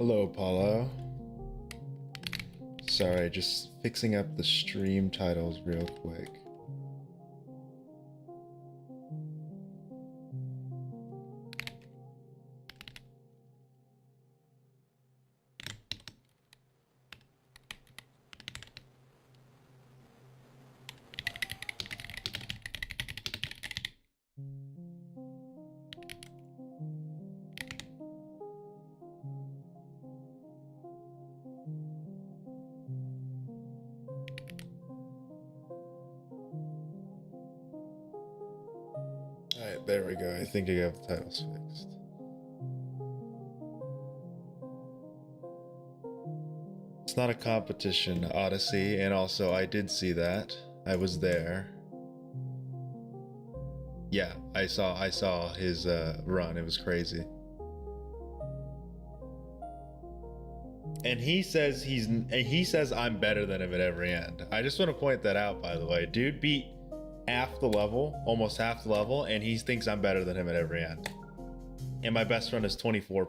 Hello, Apollo. Sorry, just fixing up the stream titles real quick. Alright, there we go. I think I got the titles fixed. It's not a competition, Odyssey, and also I did see that. I was there. Yeah, I saw his run. It was crazy. And he says I'm better than him at every end. I just want to point that out, by the way. Dude beat half the level, almost half the level, and he thinks I'm better than him at every end. And my best run is 24%.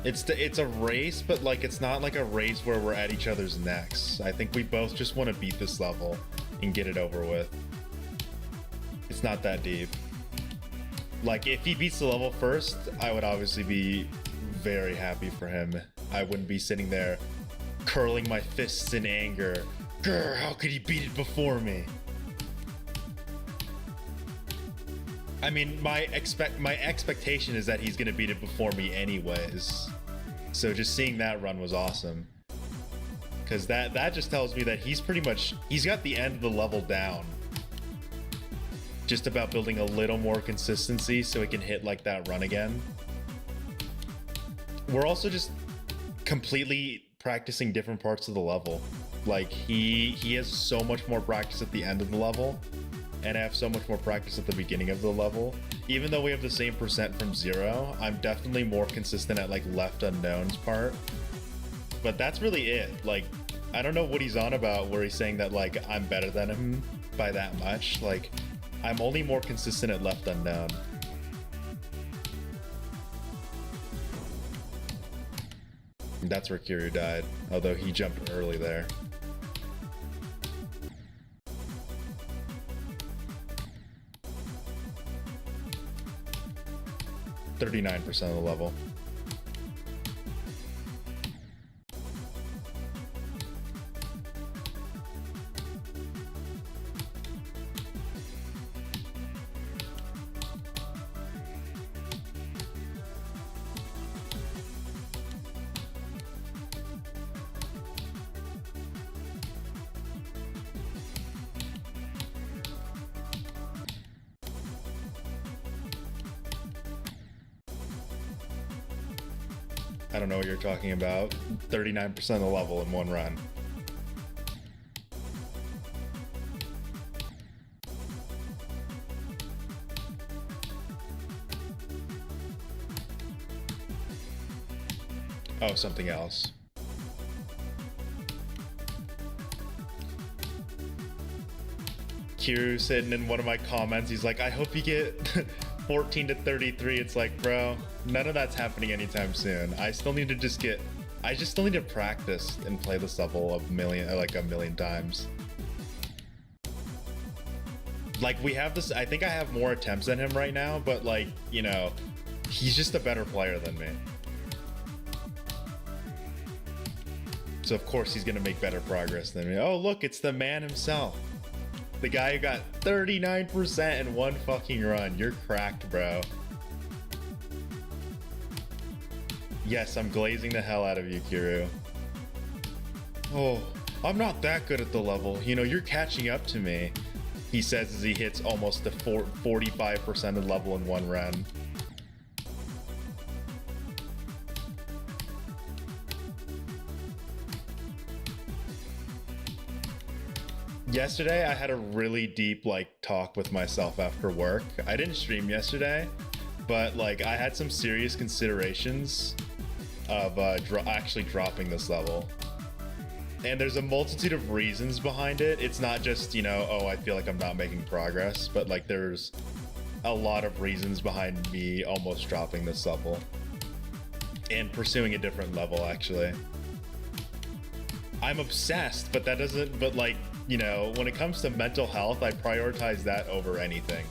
It's a race, but like it's not like a race where we're at each other's necks. I think we both just want to beat this level and get it over with. It's not that deep. Like if he beats the level first, I would obviously be very happy for him. I wouldn't be sitting there curling my fists in anger. Grr, how could he beat it before me? I mean, my expectation is that he's gonna beat it before me anyways. So just seeing that run was awesome. Cause that just tells me that he's got the end of the level down. Just about building a little more consistency so he can hit like that run again. We're also just completely practicing different parts of the level. Like he has so much more practice at the end of the level, and I have so much more practice at the beginning of the level. Even though we have the same percent from 0, I'm definitely more consistent at like left unknowns part. But that's really it. Like, I don't know what he's on about where he's saying that like I'm better than him by that much. Like, I'm only more consistent at left unknown. That's where Kiryu died, although he jumped early there. .39% of the level. I don't know what you're talking about. 39% of the level in one run. Oh, something else. Kiryu sitting in one of my comments, he's like, I hope you get 14 to 33. It's like, bro, none of that's happening anytime soon. I still need to practice and play this level a million times. Like we have this, I think I have more attempts than him right now, but like, you know, he's just a better player than me. So of course he's gonna make better progress than me. Oh look, it's the man himself. The guy who got 39% in one fucking run. You're cracked, bro. Yes, I'm glazing the hell out of you, Kiryu. Oh, I'm not that good at the level. You know, you're catching up to me. He says as he hits almost the 45% of the level in one run. Yesterday, I had a really deep like talk with myself after work. I didn't stream yesterday, but like I had some serious considerations of actually dropping this level. And there's a multitude of reasons behind it. It's not just, you know, oh, I feel like I'm not making progress, but like there's a lot of reasons behind me almost dropping this level and pursuing a different level, actually. I'm obsessed, but that doesn't, but like, you know, when it comes to mental health, I prioritize that over anything.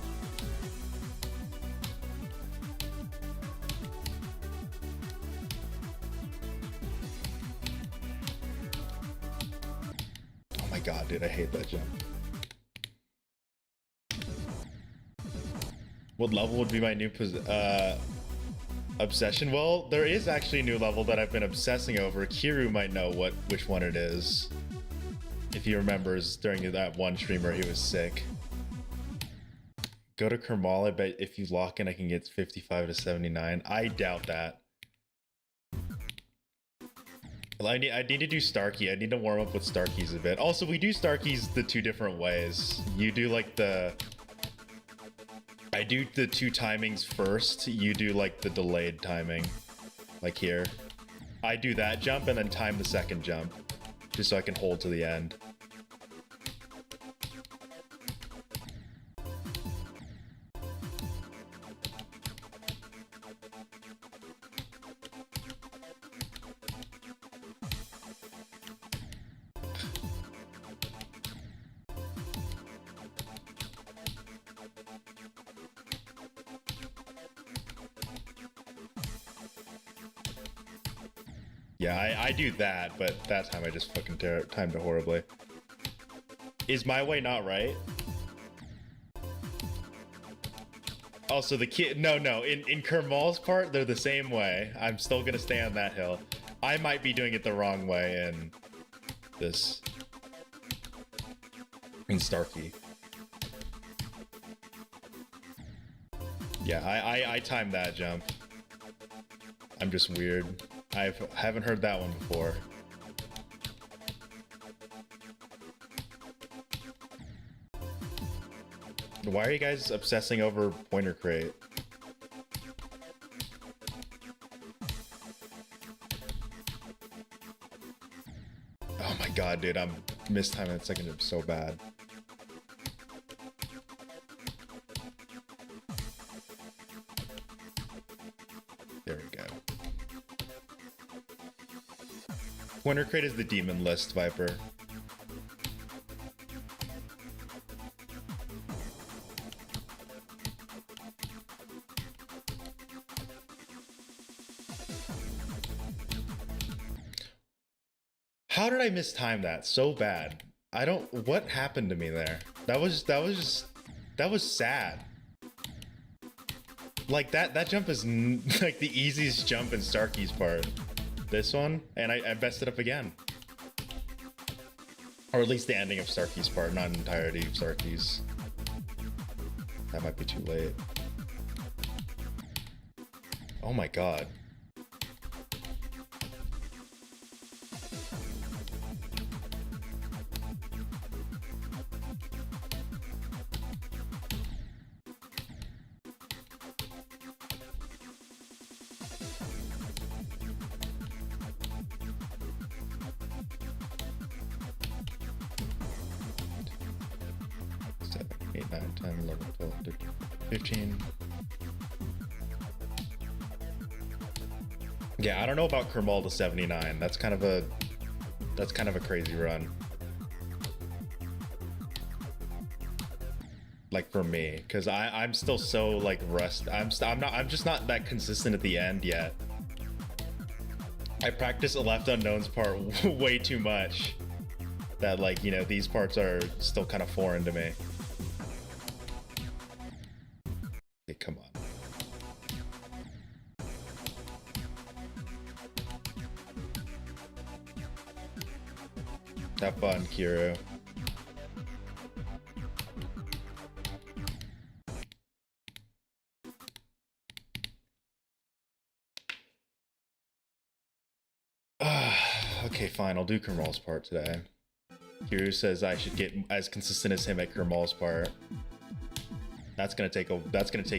Oh my god, dude, I hate that jump. What level would be my new obsession? Well, there is actually a new level that I've been obsessing over. Kiru might know which one it is, if he remembers during that one stream where he was sick. Go to Kermal. I bet if you lock in, I can get 55 to 79. I doubt that. Well, I need to do Starkey. I need to warm up with Starkeys a bit. Also, we do Starkeys the two different ways. You do like I do the two timings first. You do like the delayed timing, like here. I do that jump and then time the second jump, just so I can hold to the end. Yeah, I do that, but that time I just fucking timed it horribly. Is my way not right? Also, the kid... No. In Kermal's part, they're the same way. I'm still gonna stay on that hill. I might be doing it the wrong way in this... in Starkey. Yeah, I timed that jump. I'm just weird. I haven't heard that one before. Why are you guys obsessing over pointer crate? Oh my god, dude, I'm mistiming that second jump so bad. There we go. Pointer crate is the demon list, Viper. How did I mistime that so bad? I don't... What happened to me there? That was sad. Like that jump is like the easiest jump in Starkey's part. This one, and I messed it up again. Or at least the ending of Starkey's part, not entirety of Starkey's. That might be too late. Oh my god. Yeah, I don't know about Kermal to 79. That's kind of a crazy run. Like for me, because I'm still so like I'm just not that consistent at the end yet. I practice a Left Unknown's part way too much that, like, you know, these parts are still kind of foreign to me. Okay, come on. Have fun, Kiru. Okay, fine. I'll do Kermal's part today. Kiru says I should get as consistent as him at Kermal's part. That's gonna take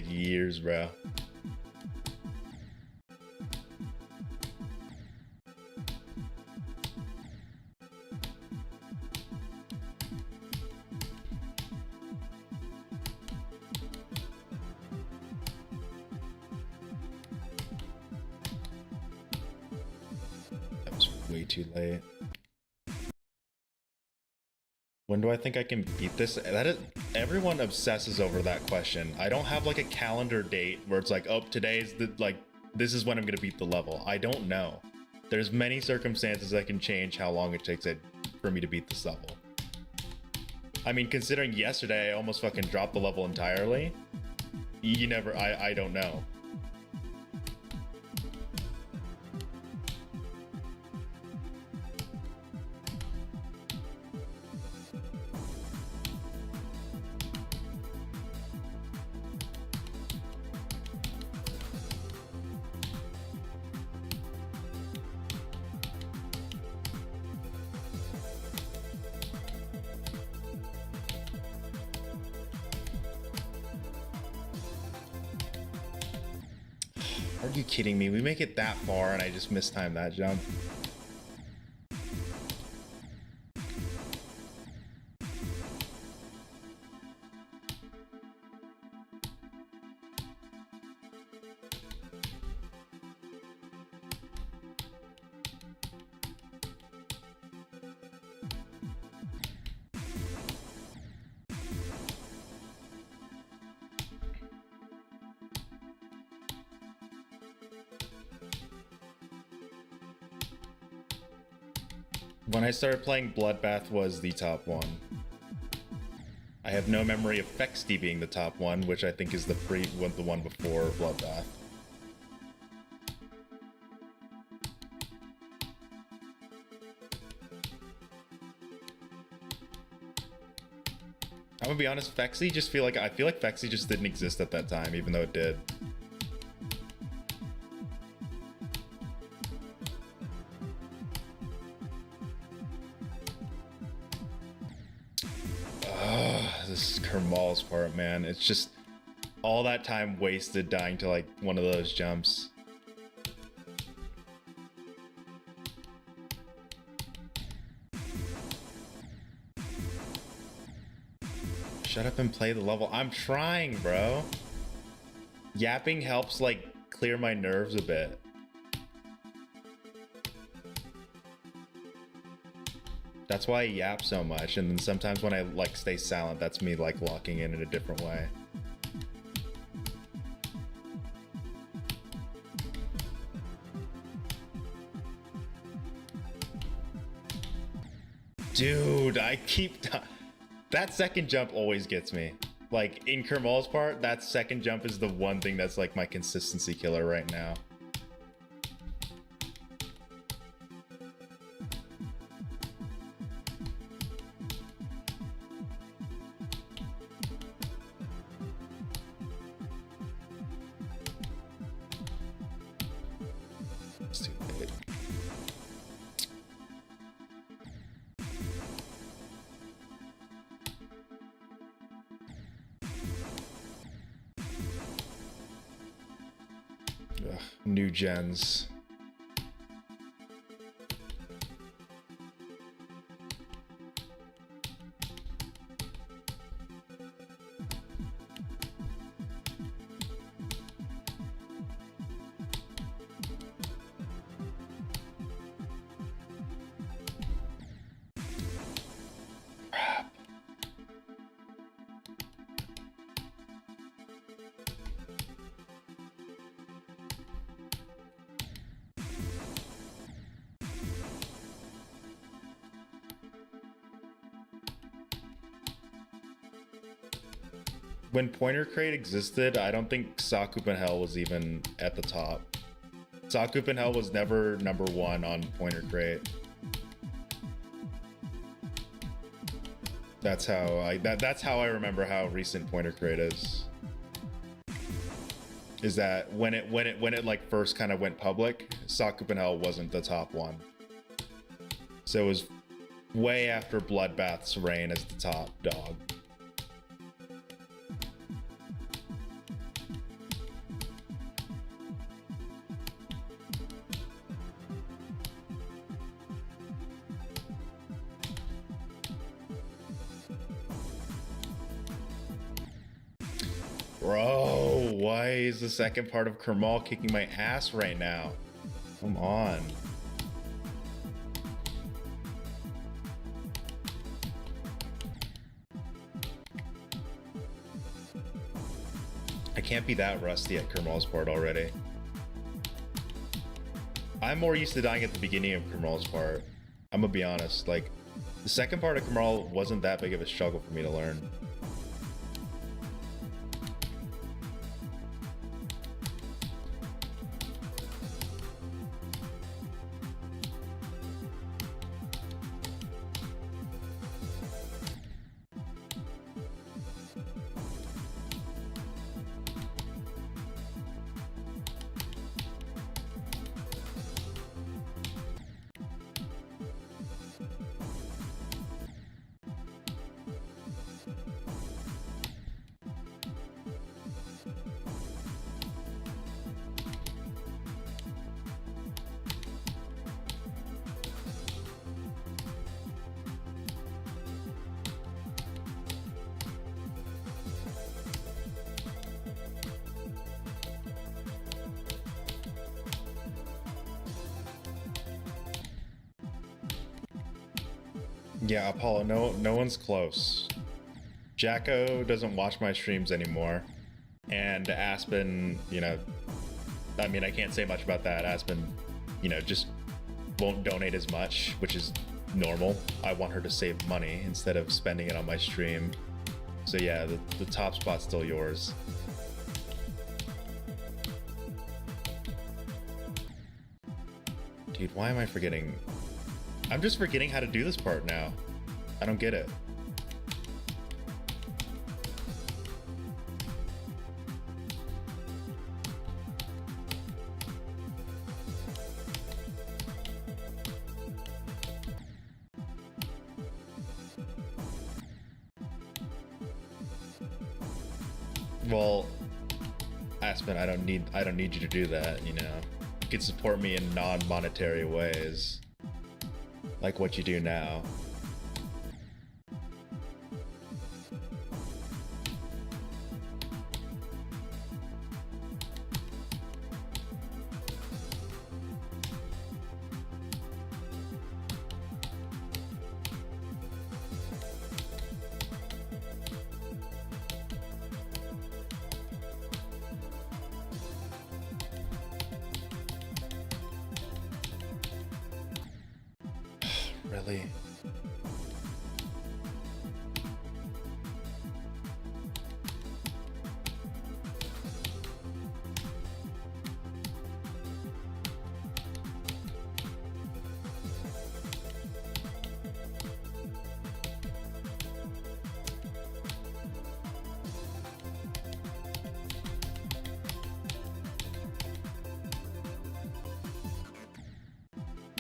years, bro. way too late. When do I think I can beat this? That is, everyone obsesses over that question. I don't have like a calendar date where it's like, oh, today's the like this is when I'm gonna beat the level. I don't know. There's many circumstances that can change how long it takes for me to beat this level. I mean, considering yesterday I almost fucking dropped the level entirely. You never, I don't know. Are you kidding me? We make it that far and I just mistimed that jump. When I started playing Bloodbath was the top one. I have no memory of Fexty being the top one, which I think is the one before Bloodbath. I'm gonna be honest, Fexy just I feel like Fexy just didn't exist at that time, even though it did. This is Kermal's part, man. It's just all that time wasted dying to like one of those jumps. Shut up and play the level. I'm trying, bro. Yapping helps like clear my nerves a bit. That's why I yap so much, and then sometimes when I like stay silent, that's me like locking in a different way. Dude, I keep that second jump always gets me. Like in Kermal's part, that second jump is the one thing that's like my consistency killer right now. Stupid. Ugh, new gens. When Pointer Crate existed, I don't think Sakupen Hell was even at the top. Sakupen Hell was never #1 on Pointer Crate. That's how I remember how recent Pointer Crate is. Is that when it like first kind of went public, Sakupen Hell wasn't the top one. So it was way after Bloodbath's reign as the top dog. Bro, why is the second part of Kermal kicking my ass right now? Come on. I can't be that rusty at Kermal's part already. I'm more used to dying at the beginning of Kermal's part. I'm gonna be honest, like, the second part of Kermal wasn't that big of a struggle for me to learn. Yeah, Apollo, no one's close. Jacko doesn't watch my streams anymore. And Aspen, you know, I mean, I can't say much about that. Aspen, you know, just won't donate as much, which is normal. I want her to save money instead of spending it on my stream. So yeah, the top spot's still yours. Dude, why am I forgetting? I'm just forgetting how to do this part now. I don't get it. Well, Aspen, I don't need you to do that, you know. You can support me in non-monetary ways. Like what you do now. Really?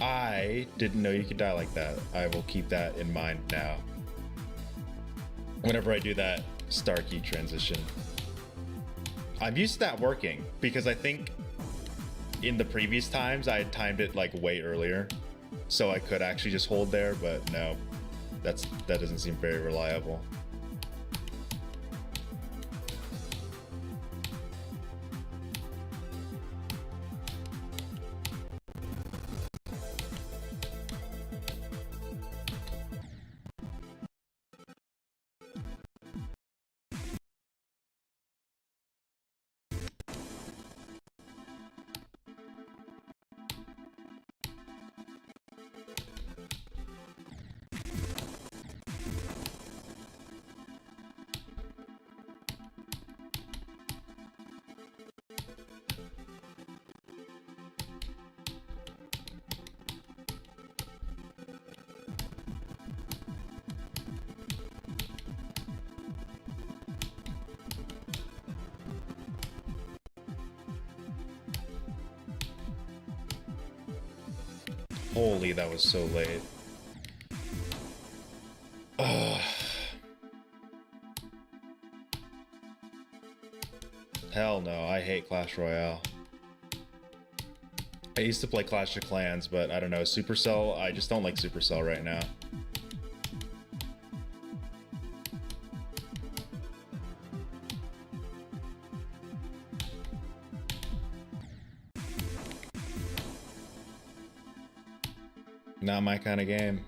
I didn't know you could die like that. I will keep that in mind now. Whenever I do that star key transition. I'm used to that working because I think in the previous times I had timed it like way earlier. So I could actually just hold there, but no. That doesn't seem very reliable. Holy, that was so late. Ugh. Hell no, I hate Clash Royale. I used to play Clash of Clans, but I don't know, Supercell, I just don't like Supercell right now. Not my kind of game.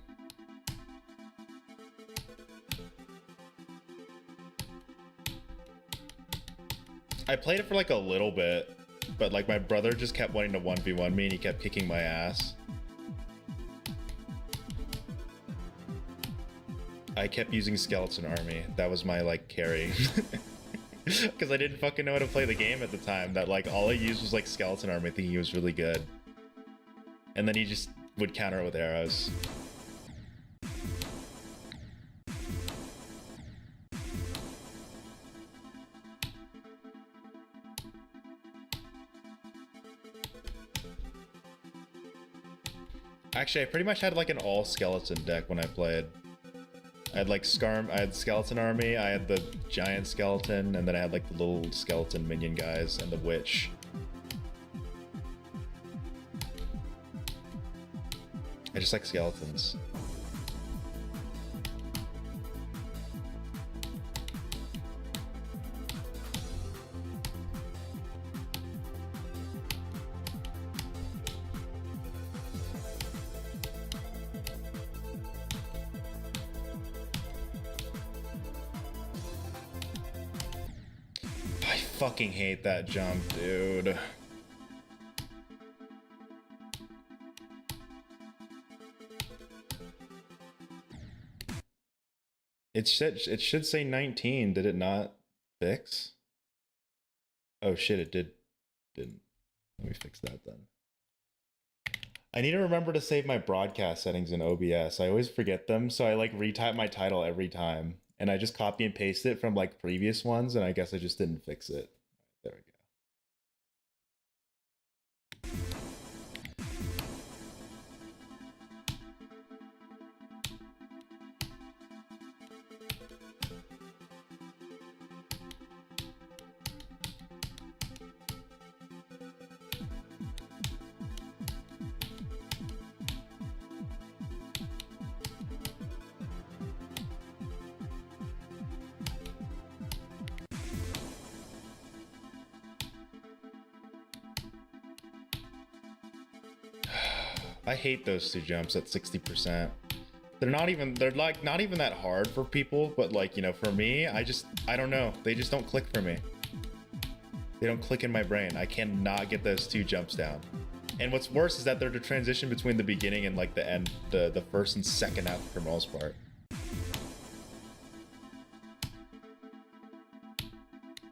I played it for like a little bit, but like my brother just kept wanting to 1v1 me and he kept kicking my ass. I kept using Skeleton Army. That was my like carry. Because I didn't fucking know how to play the game at the time. That like all I used was like Skeleton Army, thinking he was really good. And then he just would counter it with arrows. Actually, I pretty much had like an all skeleton deck when I played. I had like I had Skeleton Army, I had the giant skeleton, and then I had like the little skeleton minion guys and the witch. I just like skeletons. I fucking hate that jump, dude. It should say 19. Did it not fix? Oh shit, it didn't. Let me fix that then. I need to remember to save my broadcast settings in OBS. I always forget them, so I like retype my title every time. And I just copy and paste it from like previous ones, and I guess I just didn't fix it. There we go. I hate those two jumps at 60%. They're not even that hard for people, but like, you know, for me, I don't know. They just don't click for me. They don't click in my brain. I cannot get those two jumps down. And what's worse is that they're the transition between the beginning and like the end, the first and second half for most part.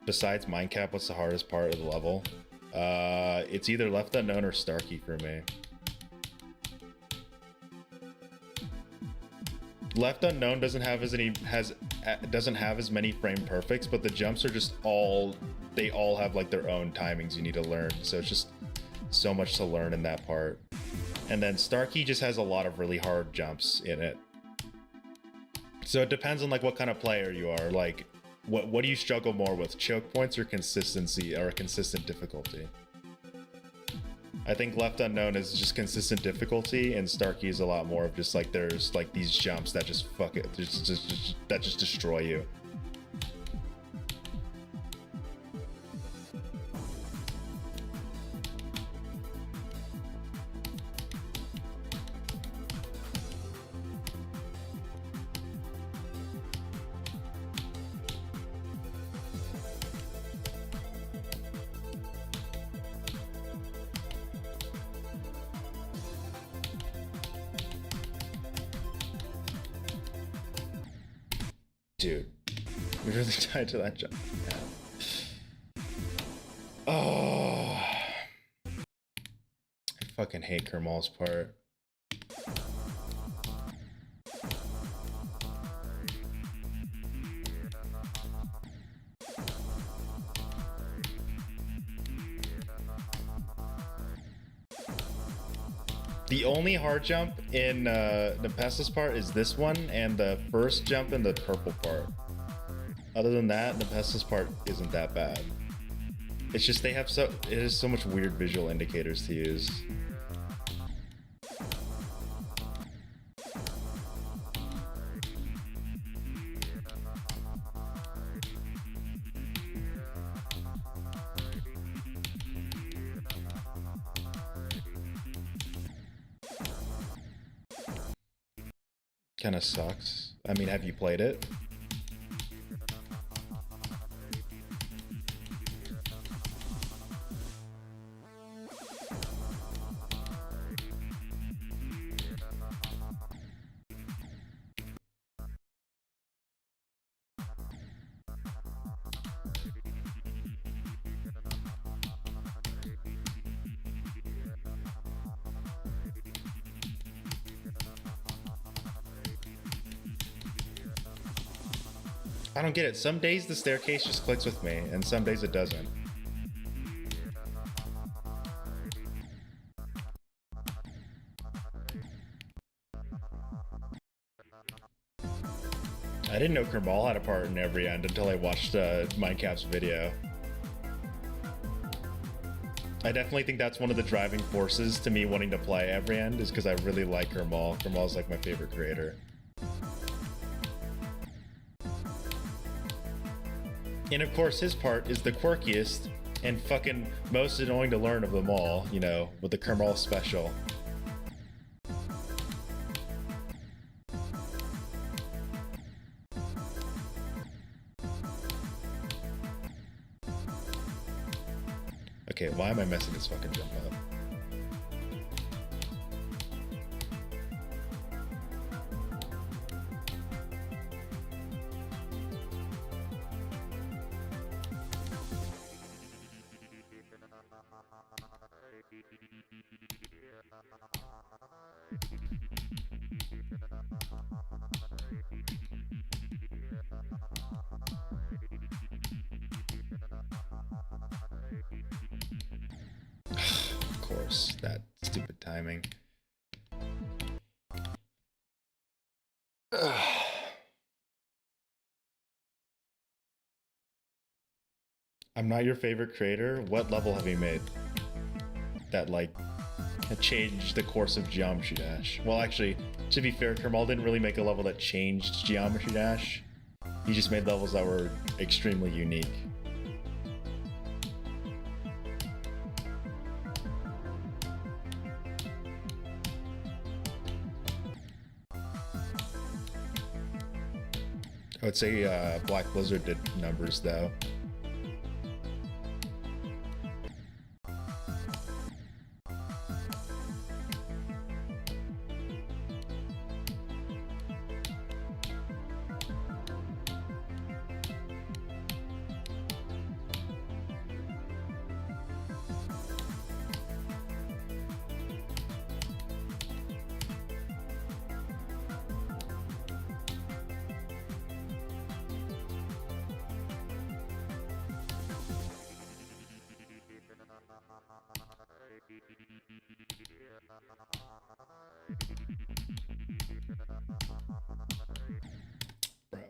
Besides Mindcap, what's the hardest part of the level? It's either Left Unknown or Starkey for me. Left Unknown doesn't have as many frame perfects, but the jumps are just they all have like their own timings you need to learn. So it's just so much to learn in that part. And then Starkey just has a lot of really hard jumps in it. So it depends on like what kind of player you are. Like what do you struggle more with, choke points or consistency or consistent difficulty? I think Left Unknown is just consistent difficulty, and Starkey is a lot more of just like there's like these jumps that just that just destroy you. Dude, we really tied to that jump. Yeah. Oh, I fucking hate Kermal's part. The only hard jump in Nepesta's part is this one and the first jump in the purple part. Other than that, Nepesta's part isn't that bad. It's just it has so much weird visual indicators to use. Kind of sucks. I mean, have you played it? I don't get it. Some days the staircase just clicks with me, and some days it doesn't. I didn't know Kermal had a part in every end until I watched Mindcap's video. I definitely think that's one of the driving forces to me wanting to play every end, is because I really like Kermal. Kermal's like my favorite creator. And of course, his part is the quirkiest and fucking most annoying to learn of them all, you know, with the Kermal special. Okay, why am I messing this fucking jump up? Of course, that stupid timing. I'm not your favorite creator. What level have you made that like changed the course of Geometry Dash? Well, actually, to be fair, Kermal didn't really make a level that changed Geometry Dash. He just made levels that were extremely unique. I would say Black Blizzard did numbers though. Bro.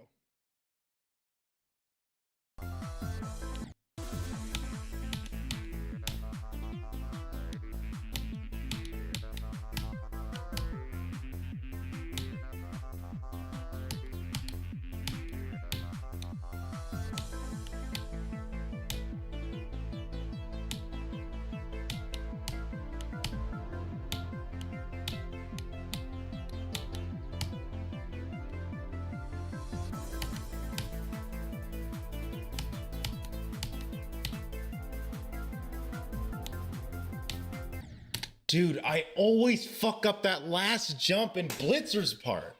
Dude, I always fuck up that last jump in Blitzer's part.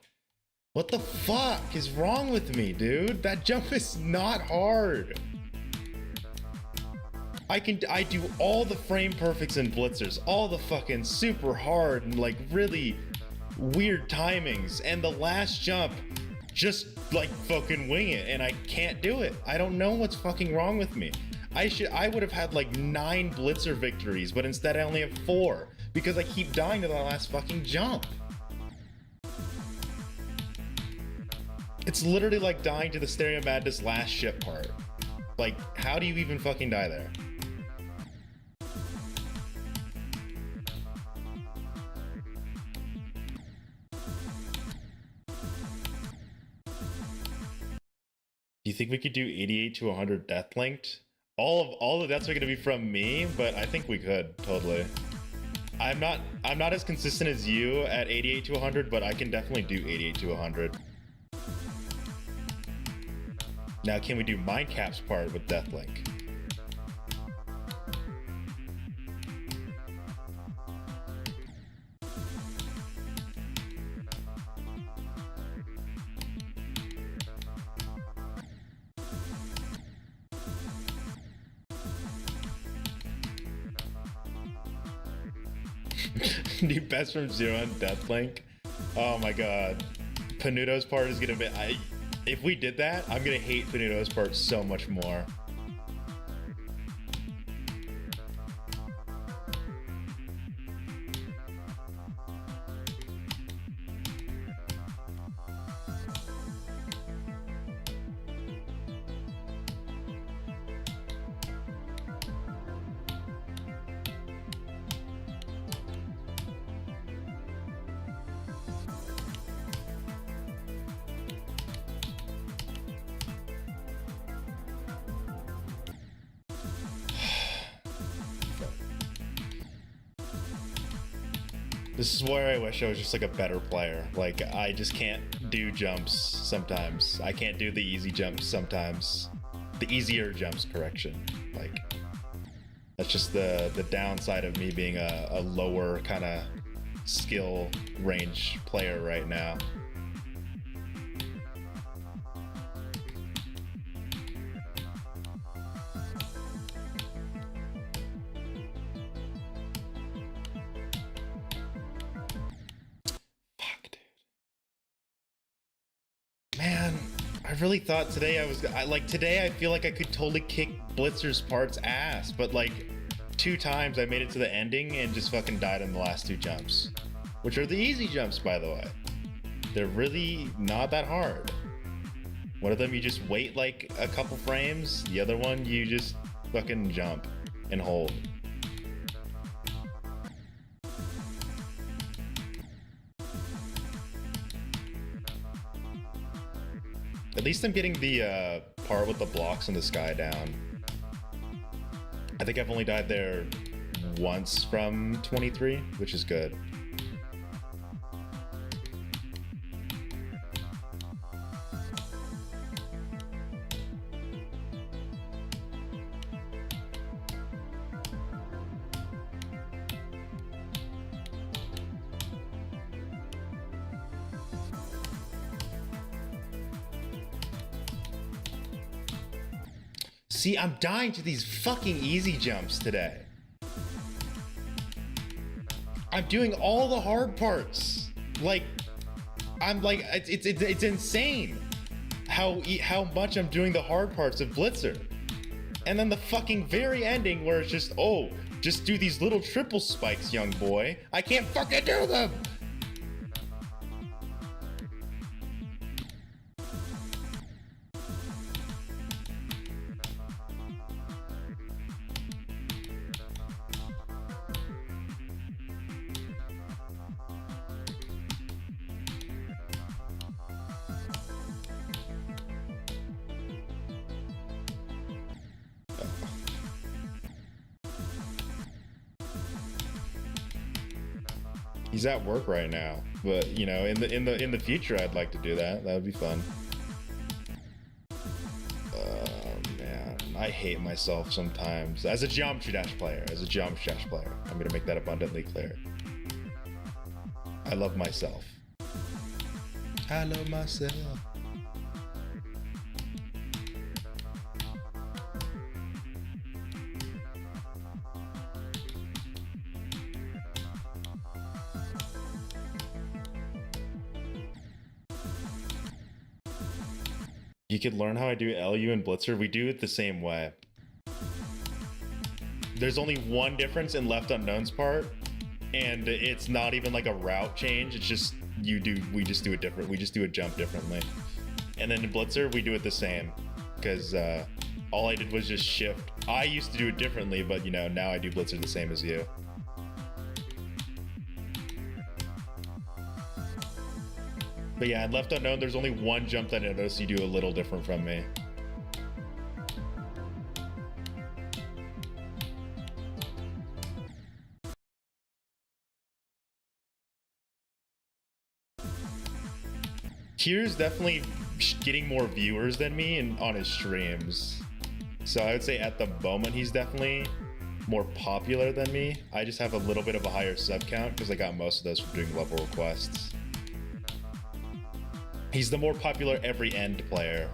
What the fuck is wrong with me, dude? That jump is not hard. I do all the frame perfects in Blitzers, all the fucking super hard and like really weird timings, and the last jump just like fucking wing it, and I can't do it. I don't know what's fucking wrong with me. I would have had like 9 Blitzer victories, but instead I only have 4 because I keep dying to that last fucking jump. It's literally like dying to the Stereo Madness last ship part. Like, how do you even fucking die there? Do you think we could do 88 to 100 death linked? All of that's are gonna be from me, but I think we could totally. I'm not as consistent as you at 88 to 100, but I can definitely do 88 to 100. Now, can we do Mindcap's part with Deathlink? Do best from 0 on Deathlink? Oh my god. Panuto's part is gonna be... If we did that, I'm gonna hate Finito's part so much more. This is where I wish I was just like a better player. Like, I just can't do jumps sometimes. I can't do the easy jumps sometimes. The easier jumps, correction. Like, that's just the downside of me being a lower kind of skill range player right now. Man, I really thought today today I feel like I could totally kick Blitzer's part's ass, but like 2 times I made it to the ending and just fucking died in the last 2 jumps, which are the easy jumps, by the way. They're really not that hard. One of them you just wait like a couple frames, the other one you just fucking jump and hold. At least I'm getting the part with the blocks in the sky down. I think I've only died there once from 23, which is good. See, I'm dying to these fucking easy jumps today. I'm doing all the hard parts. Like, I'm like, it's insane how much I'm doing the hard parts of Blitzer. And then the fucking very ending where it's just, oh, just do these little triple spikes, young boy. I can't fucking do them. He's at work right now, but you know, in the future, I'd like to do that. That would be fun. Man, I hate myself sometimes as a Geometry Dash player. I'm gonna make that abundantly clear. I love myself. I love myself. You could learn how I do LU and Blitzer. We do it the same way. There's only one difference in Left Unknown's part, and it's not even like a route change. It's just we just do it different. We just do a jump differently. And then in Blitzer, we do it the same, because all I did was just shift. I used to do it differently, but you know, now I do Blitzer the same as you. But yeah, in Left Unknown, there's only one jump that I noticed you do a little different from me. Kier's definitely getting more viewers than me on his streams. So I would say at the moment, he's definitely more popular than me. I just have a little bit of a higher sub count because I got most of those from doing level requests. He's the more popular every end player.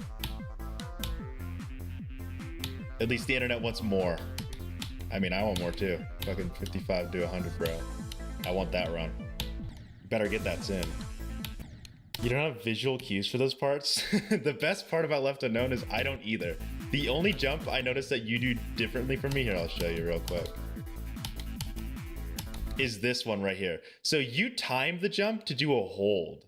At least the internet wants more. I mean, I want more too. Fucking 55 to 100, bro. I want that run. You better get that soon. You don't have visual cues for those parts? The best part about Left Unknown is I don't either. The only jump I noticed that you do differently from me, here, I'll show you real quick, is this one right here. So you time the jump to do a hold.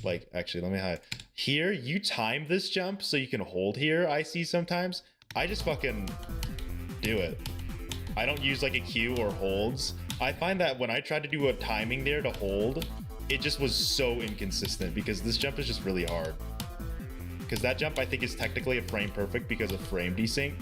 Like, actually, let me hide. Here, you time this jump so you can hold here, I see sometimes. I just fucking do it. I don't use like a cue or holds. I find that when I tried to do a timing there to hold, it just was so inconsistent because this jump is just really hard. Because that jump I think is technically a frame perfect because of frame desync.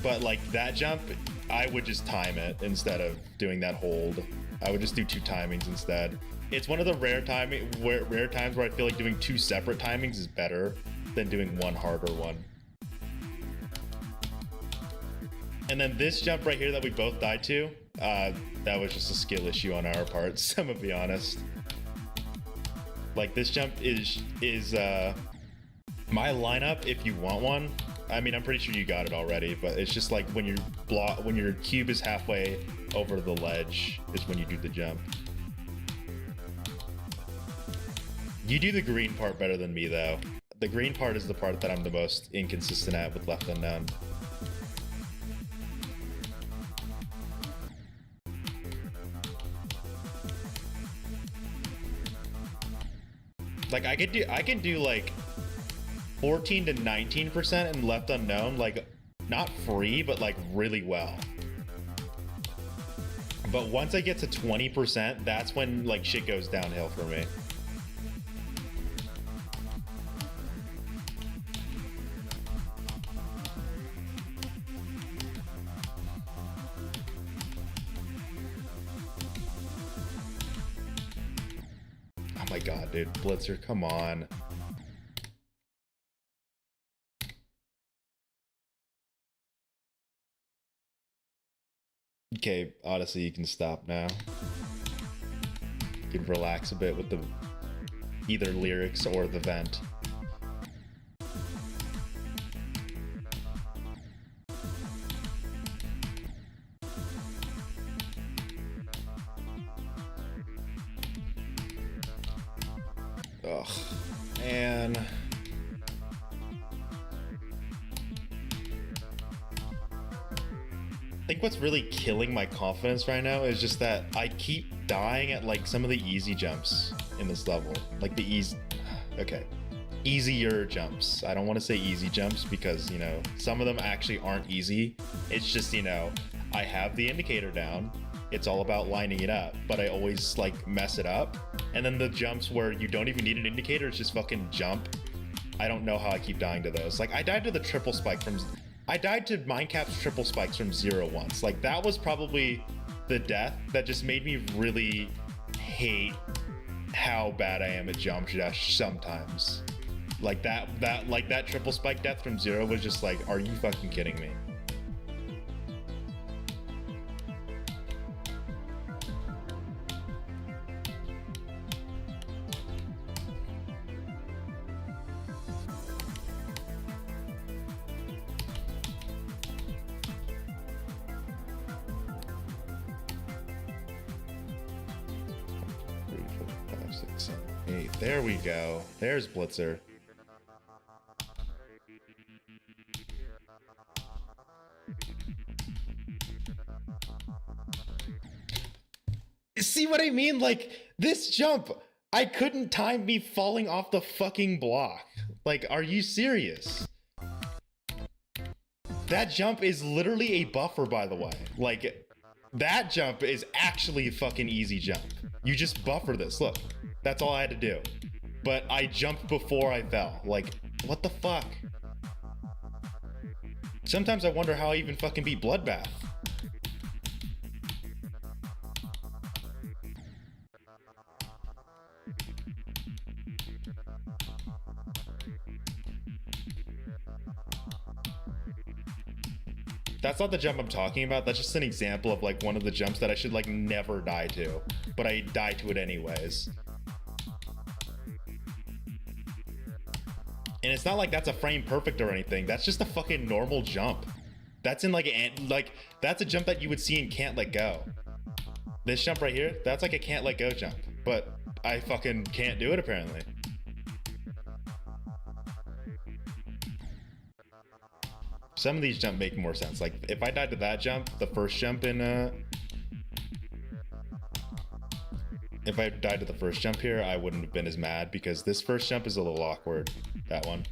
But like that jump, I would just time it instead of doing that hold. I would just do 2 timings instead. It's one of the rare times where I feel like doing 2 separate timings is better than doing one harder one. And then this jump right here that we both died to, that was just a skill issue on our parts, I'm gonna be honest. Like this jump is my lineup if you want one. I mean, I'm pretty sure you got it already, but it's just like when your cube is halfway over the ledge is when you do the jump. You do the green part better than me though. The green part is the part that I'm the most inconsistent at with Left Unknown. Like I can do like 14 to 19% in Left Unknown, like not free, but like really well. But once I get to 20%, that's when like shit goes downhill for me. Oh my god, dude, Blitzer, come on. Okay, Odyssey, you can stop now. You can relax a bit with the either lyrics or the vent. Ugh, man. I think what's really killing my confidence right now is just that I keep dying at like some of the easy jumps in this level. Like the easier jumps. I don't want to say easy jumps because, you know, some of them actually aren't easy. It's just, you know, I have the indicator down. It's all about lining it up, but I always like mess it up. And then the jumps where you don't even need an indicator, it's just fucking jump. I don't know how I keep dying to those. Like I died to the triple spike I died to Mindcap's triple spikes from 0 once. Like that was probably the death that just made me really hate how bad I am at jump dash sometimes. Like that triple spike death from 0 was just like, are you fucking kidding me? There we go. There's Blitzer. See what I mean? Like, this jump, I couldn't time me falling off the fucking block. Like, are you serious? That jump is literally a buffer, by the way. Like, that jump is actually a fucking easy jump. You just buffer this, look. That's all I had to do. But I jumped before I fell. Like, what the fuck? Sometimes I wonder how I even fucking beat Bloodbath. That's not the jump I'm talking about. That's just an example of like one of the jumps that I should like never die to, but I die to it anyways. And it's not like that's a frame perfect or anything. That's just a fucking normal jump. That's in like that's a jump that you would see in Can't Let Go. This jump right here, that's like a Can't Let Go jump. but I fucking can't do it apparently. Some of these jump make more sense. Like if I died to that jump, the first jump in if I died to the first jump here, I wouldn't have been as mad because this first jump is a little awkward. That one.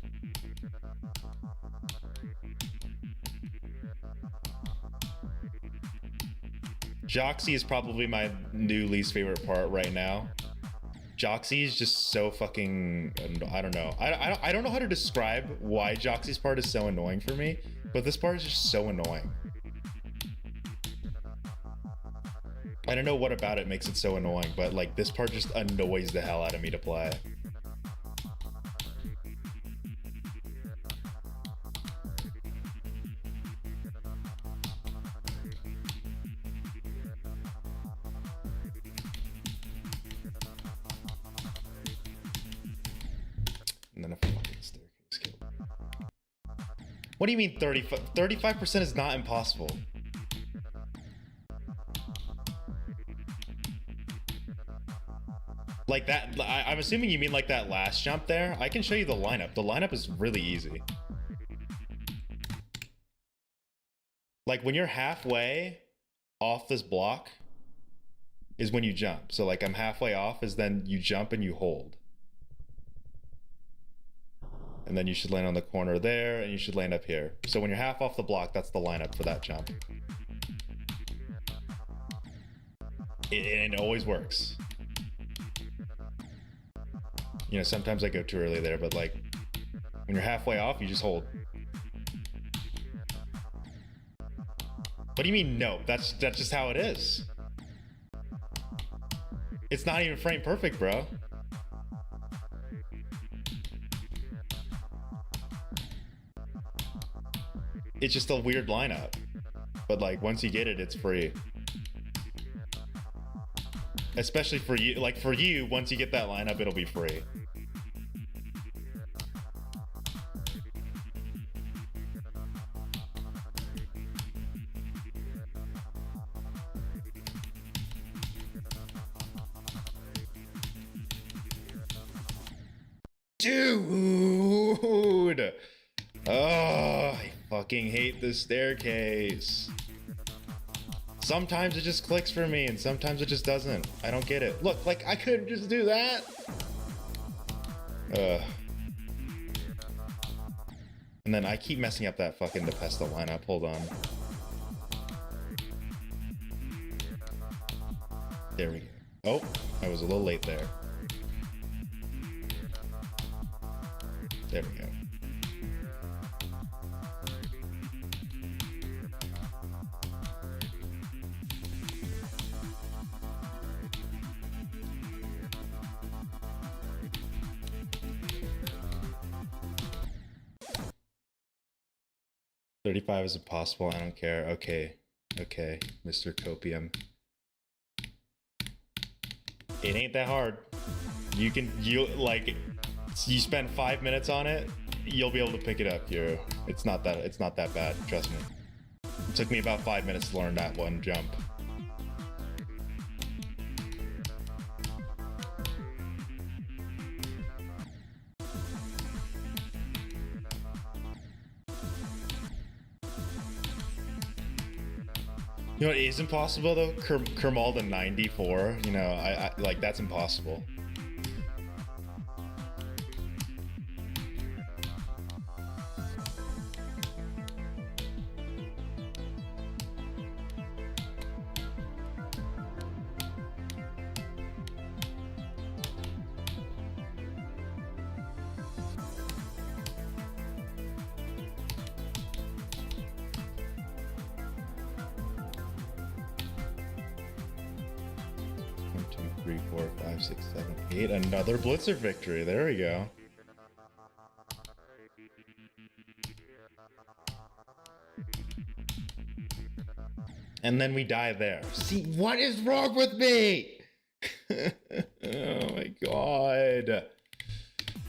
Joxy is probably my new least favorite part right now. Joxy is just so fucking, I don't know. I don't know how to describe why Joxy's part is so annoying for me, but this part is just so annoying. I don't know what about it makes it so annoying, but like this part just annoys the hell out of me to play. And then a fucking staircase kill. What do you mean 35% is not impossible? Like that, I'm assuming you mean like that last jump there. I can show you the lineup. The lineup is really easy. Like when you're halfway off this block is when you jump. So like I'm halfway off is then you jump and you hold. And then you should land on the corner there and you should land up here. So when you're half off the block, that's the lineup for that jump. It always works. You know, sometimes I go too early there, but like when you're halfway off, you just hold. What do you mean no? That's just how it is. It's not even frame perfect, bro. It's just a weird lineup. But like once you get it, it's free. Especially for you, like for you, once you get that lineup, it'll be free. Dude! Oh, I fucking hate this staircase. Sometimes it just clicks for me and sometimes it just doesn't. I don't get it. Look, like I couldn't just do that. And then I keep messing up that fucking Depesto lineup. Hold on. There we go. Oh, I was a little late there. There we go. $35 is impossible. I don't care. Okay. Okay, Mr. Copium. It ain't that hard. You spend 5 minutes on it, you'll be able to pick it up. It's not that bad, trust me. It took me about 5 minutes to learn that one jump. You know what is impossible though? Kermalda 94. You know, I like that's impossible. Three, four, five, six, seven, eight. Another Blitzer victory. There we go. And then we die there. See, what is wrong with me? Oh my god.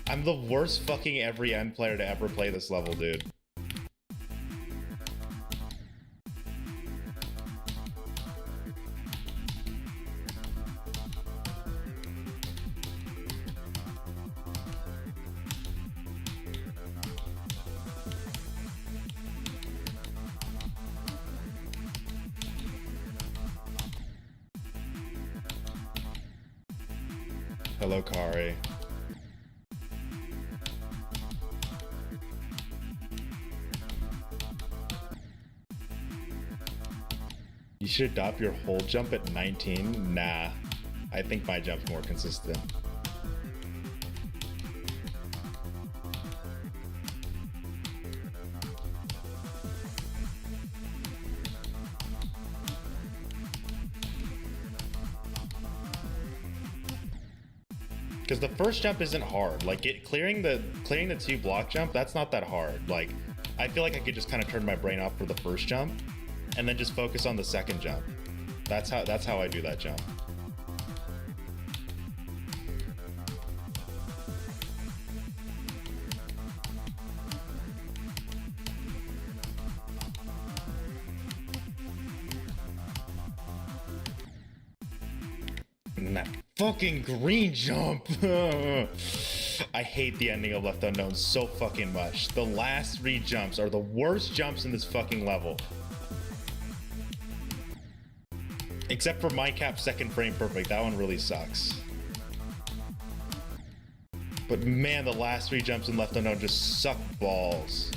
I'm the worst fucking every end player to ever play this level, dude. Hello, Kari. You should adopt your whole jump at 19? Nah. I think my jump's more consistent. Because the first jump isn't hard. Like clearing the 2 block jump, that's not that hard. Like I feel like I could just kind of turn my brain off for the first jump and then just focus on the second jump. That's how I do that jump. And that fucking green jump. I hate the ending of Left Unknown so fucking much. The last 3 jumps are the worst jumps in this fucking level. Except for Minecap's second frame perfect. That one really sucks. But man, the last 3 jumps in Left Unknown just suck balls.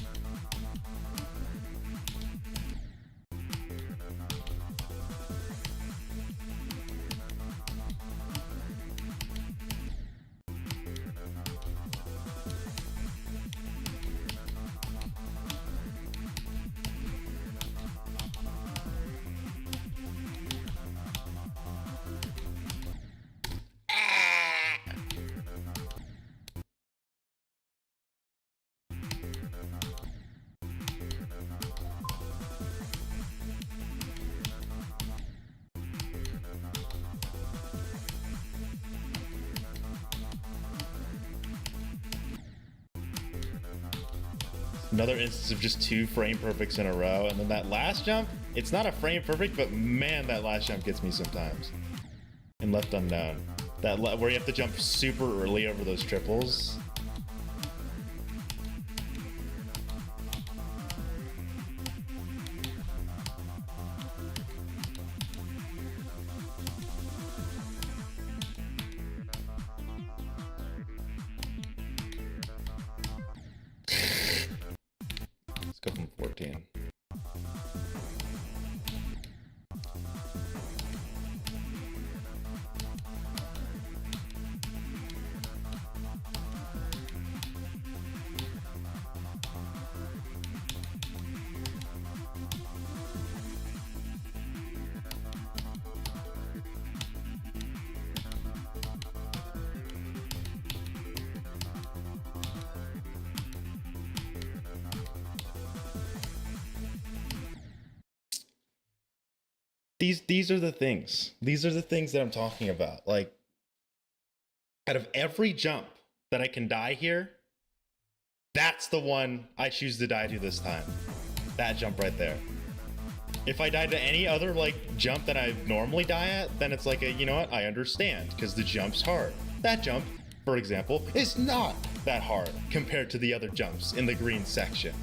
Another instance of just 2 frame perfects in a row, and then that last jump, it's not a frame perfect, but man, that last jump gets me sometimes. In Left Unknown, where you have to jump super early over those triples. Let's go from 14. These are the things. These are the things that I'm talking about. Like, out of every jump that I can die here, that's the one I choose to die to this time. That jump right there. If I died to any other like jump that I normally die at, then it's like a, you know what, I understand because the jump's hard. That jump, for example, is not that hard compared to the other jumps in the green section.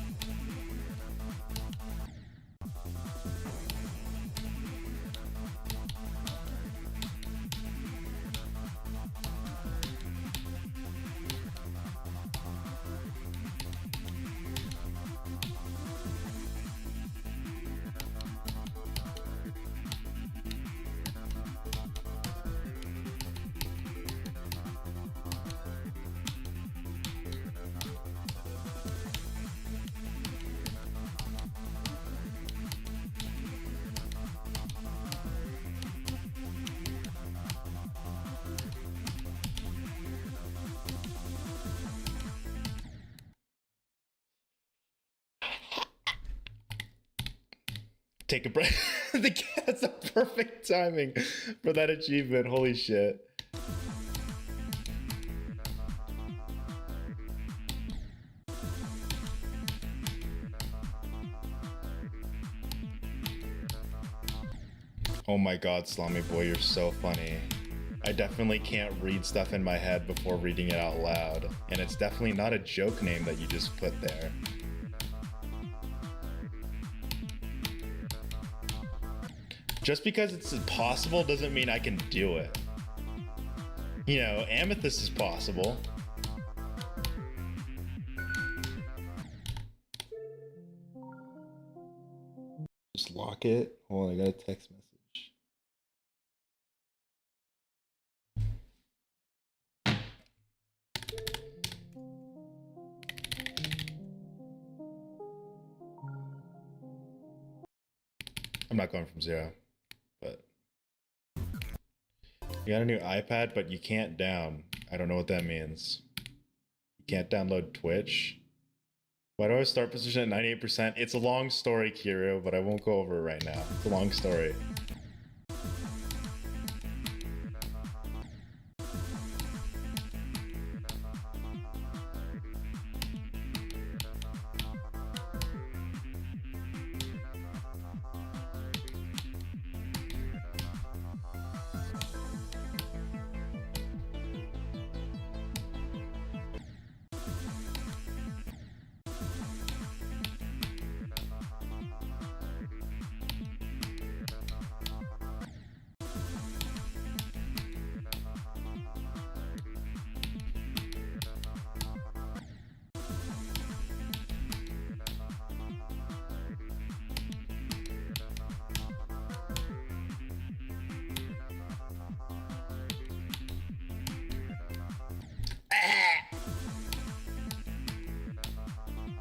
Take a break. That's the perfect timing for that achievement. Holy shit. Oh my god, Slamy Boy, you're so funny. I definitely can't read stuff in my head before reading it out loud. And it's definitely not a joke name that you just put there. Just because it's possible doesn't mean I can do it. You know, Amethyst is possible. Just lock it. Hold on, I got a text message. I'm not going from 0, but you got a new iPad, but you can't down. I don't know what that means. You can't download Twitch. Why do I start position at 98%? It's a long story, Kiro, but I won't go over it right now. It's a long story.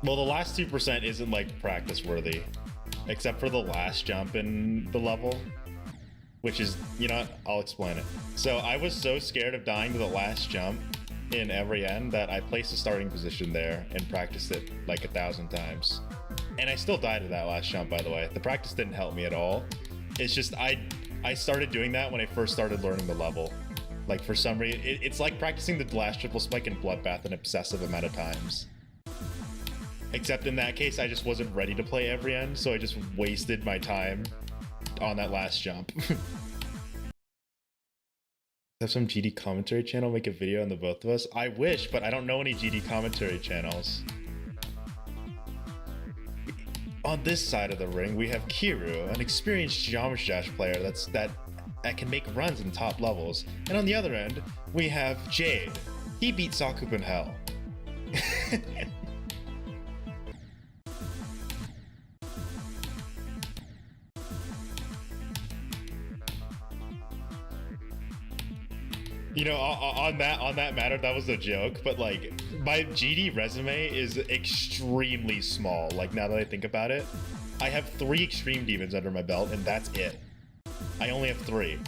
Well, the last 2% isn't like practice worthy, except for the last jump in the level, which is, you know what, I'll explain it. So I was so scared of dying to the last jump in every end that I placed a starting position there and practiced it like 1,000 times. And I still died to that last jump, by the way. The practice didn't help me at all. It's just I started doing that when I first started learning the level. Like, for some reason, it's like practicing the last triple spike in Bloodbath an obsessive amount of times. Except in that case, I just wasn't ready to play every end, so I just wasted my time on that last jump. Have some GD commentary channel make a video on the both of us? I wish, but I don't know any GD commentary channels. On this side of the ring, we have Kiru, an experienced Geometry Dash player that can make runs in top levels. And on the other end, we have Jade. He beat Sakupen hell. You know, on that matter, that was a joke, but like, my GD resume is extremely small. Like, now that I think about it, I have 3 Extreme Demons under my belt, and that's it. I only have 3.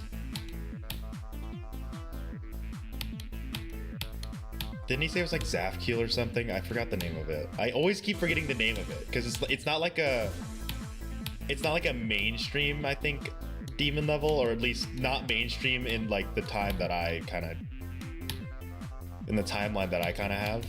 Didn't he say it was like Zafkiel or something? I forgot the name of it. I always keep forgetting the name of it because it's not like a mainstream, I think, demon level, or at least not mainstream in like the time that I kind of in the timeline that I kind of have.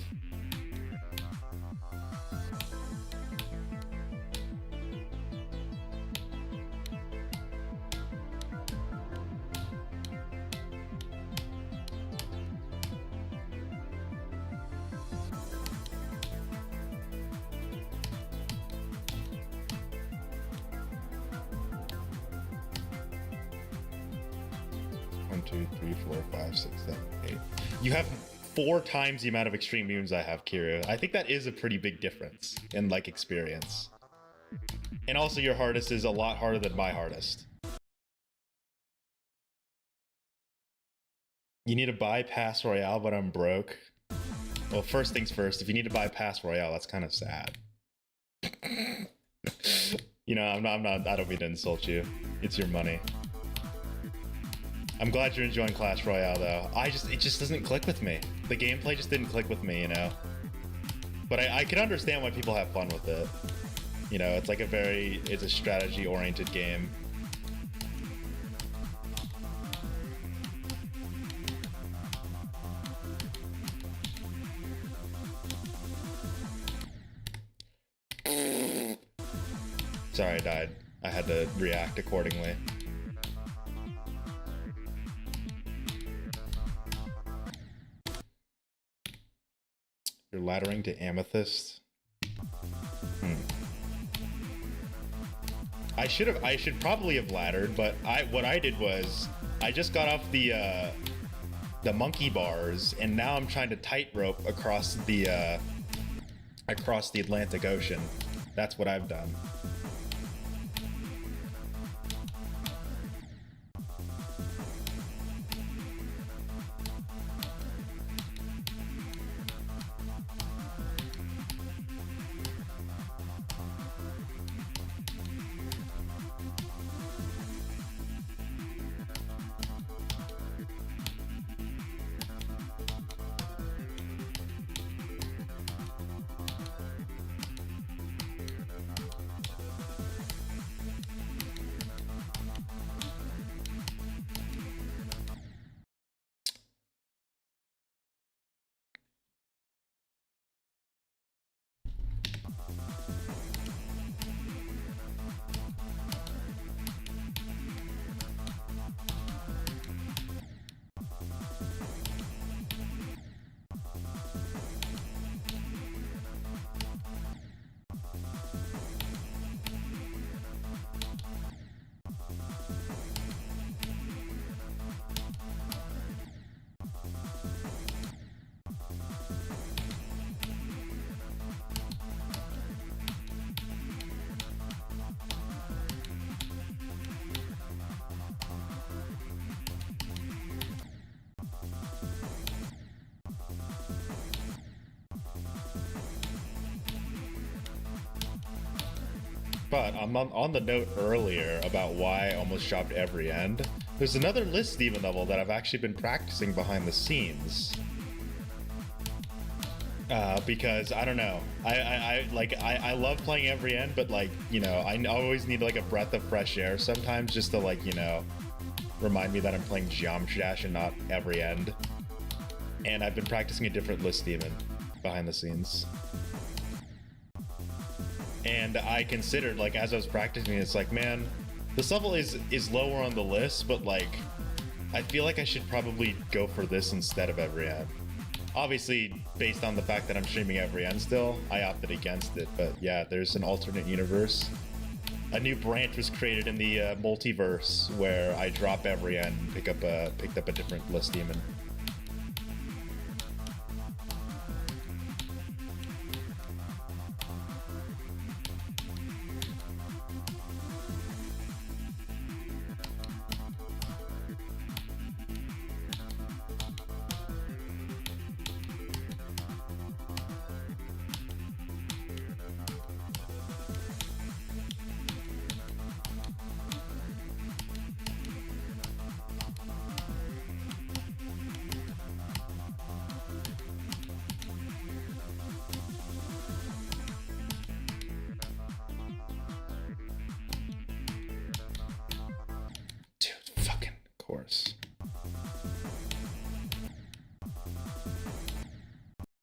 One, 2, 3, 4, 5, 6, 7, 8. You have 4 times the amount of extreme moons I have, Kira. I think that is a pretty big difference in like experience. And also your hardest is a lot harder than my hardest. You need to buy Pass Royale, but I'm broke. Well, first things first, if you need to buy Pass Royale, that's kind of sad. You know, I don't mean to insult you. It's your money. I'm glad you're enjoying Clash Royale, though. It just doesn't click with me. The gameplay just didn't click with me, you know? But I can understand why people have fun with it. You know, it's like it's a strategy-oriented game. Sorry, I died. I had to react accordingly. You're laddering to Amethyst. I should probably have laddered, but what I did was I just got off the monkey bars, and now I'm trying to tightrope across the Atlantic Ocean. That's what I've done. But I'm on the note earlier about why I almost chopped every end. There's another list demon level that I've actually been practicing behind the scenes. Because I don't know, I love playing every end, but like, you know, I always need like a breath of fresh air sometimes just to like, you know, remind me that I'm playing Geometry Dash and not every end. And I've been practicing a different list demon behind the scenes. And I considered, like, as I was practicing, it's like, man, this level is lower on the list, but like, I feel like I should probably go for this instead of every end. Obviously, based on the fact that I'm streaming every end still, I opted against it. But yeah, there's an alternate universe. A new branch was created in the multiverse where I drop every end and picked up a different list demon.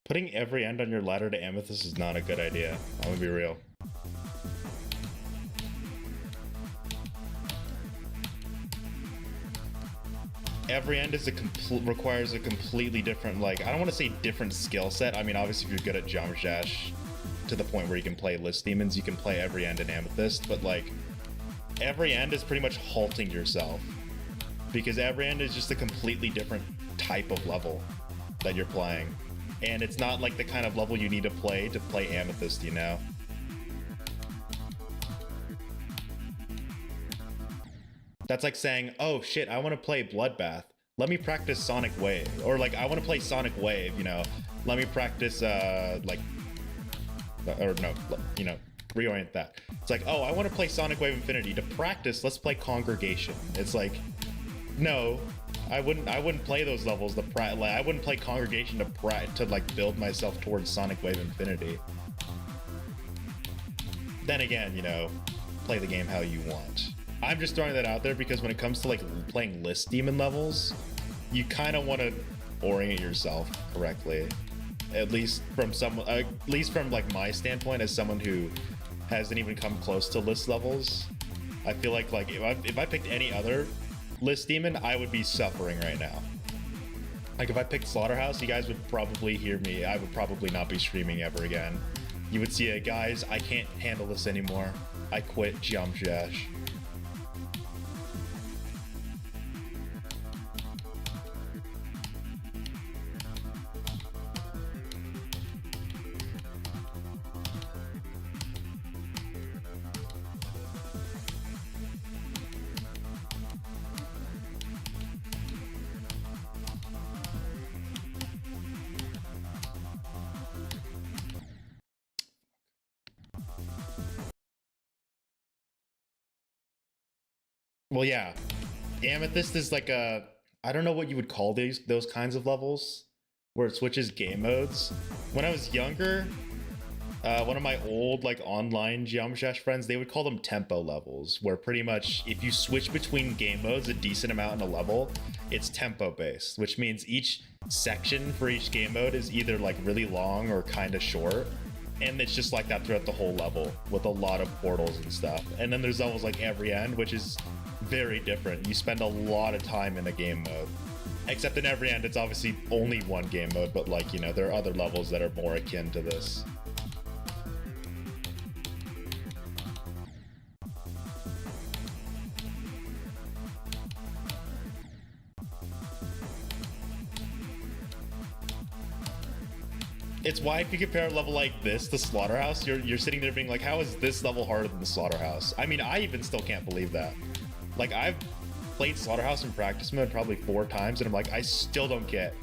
Putting every end on your ladder to Amethyst is not a good idea. I'm gonna be real. Every end is requires a completely different, like, I don't want to say different skill set. I mean, obviously, if you're good at Geometry Dash to the point where you can play list demons, you can play every end in Amethyst. But like, every end is pretty much halting yourself, because every end is just a completely different type of level that you're playing. And it's not like the kind of level you need to play Amethyst, you know? That's like saying, oh shit, I want to play Bloodbath. Let me practice Sonic Wave. Or like, I want to play Sonic Wave, you know? Let me practice, like, or no, you know, reorient that. It's like, oh, I want to play Sonic Wave Infinity. To practice, let's play Congregation. It's like, no. I wouldn't play those levels like, I wouldn't play Congregation to like build myself towards Sonic Wave Infinity. Then again, you know, play the game how you want. I'm just throwing that out there because when it comes to like playing list demon levels, you kind of want to orient yourself correctly. At least from like my standpoint as someone who hasn't even come close to list levels. I feel like if I picked any other list demon, I would be suffering right now. Like if I picked Slaughterhouse, you guys would probably hear me. I would probably not be streaming ever again. You would see it, guys, I can't handle this anymore. I quit Geometry Dash. Well, yeah, Amethyst is like a, I don't know what you would call those kinds of levels where it switches game modes. When I was younger, one of my old like online Geometry Dash friends, they would call them tempo levels, where pretty much if you switch between game modes a decent amount in a level, it's tempo based, which means each section for each game mode is either like really long or kind of short. And it's just like that throughout the whole level with a lot of portals and stuff. And then there's levels like Every End, which is very different. You spend a lot of time in a game mode. Except in Every End, it's obviously only one game mode, but like, you know, there are other levels that are more akin to this. It's why if you compare a level like this to Slaughterhouse, you're sitting there being like, how is this level harder than the Slaughterhouse? I mean, I even still can't believe that. Like, I've played Slaughterhouse in practice mode probably 4 times, and I'm like, I still don't get.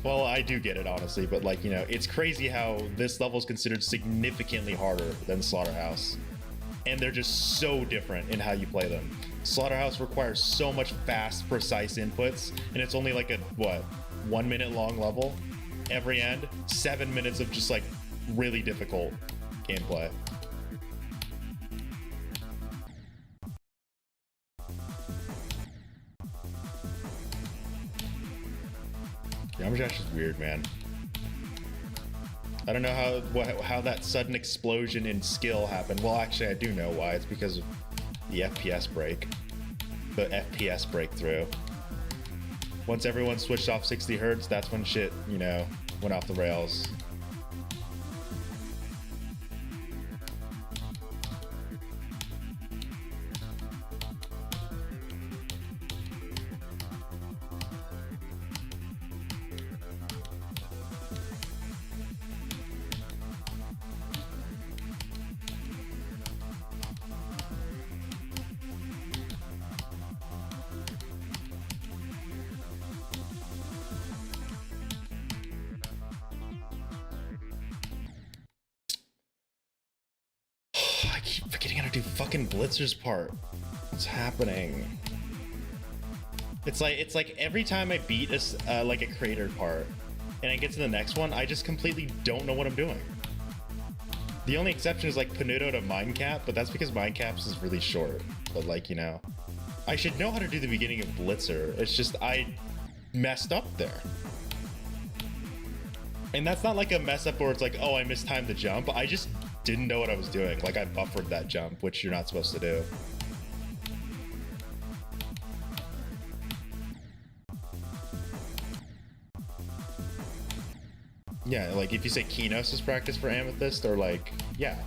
Well, I do get it, honestly, but like, you know, it's crazy how this level is considered significantly harder than Slaughterhouse. And they're just so different in how you play them. Slaughterhouse requires so much fast, precise inputs, and it's only like a, what, 1 minute long level? Every End, 7 minutes of just like really difficult gameplay. Yamajash is weird, man. I don't know how that sudden explosion in skill happened. Well, actually, I do know why. It's because of the FPS break. The FPS breakthrough. Once everyone switched off 60 hertz, that's when shit, you know, went off the rails. I keep forgetting how to do fucking Blitzer's part. What's happening? It's like every time I beat a like a crater part, and I get to the next one, I just completely don't know what I'm doing. The only exception is like Panuto to Mindcap, but that's because Mindcaps is really short. But like, you know, I should know how to do the beginning of Blitzer. It's just I messed up there. And that's not like a mess up where it's like, oh, I mistimed the jump. I just didn't know what I was doing. Like I buffered that jump, which you're not supposed to do. Yeah, like if you say Kinos is practice for Amethyst, or like, yeah.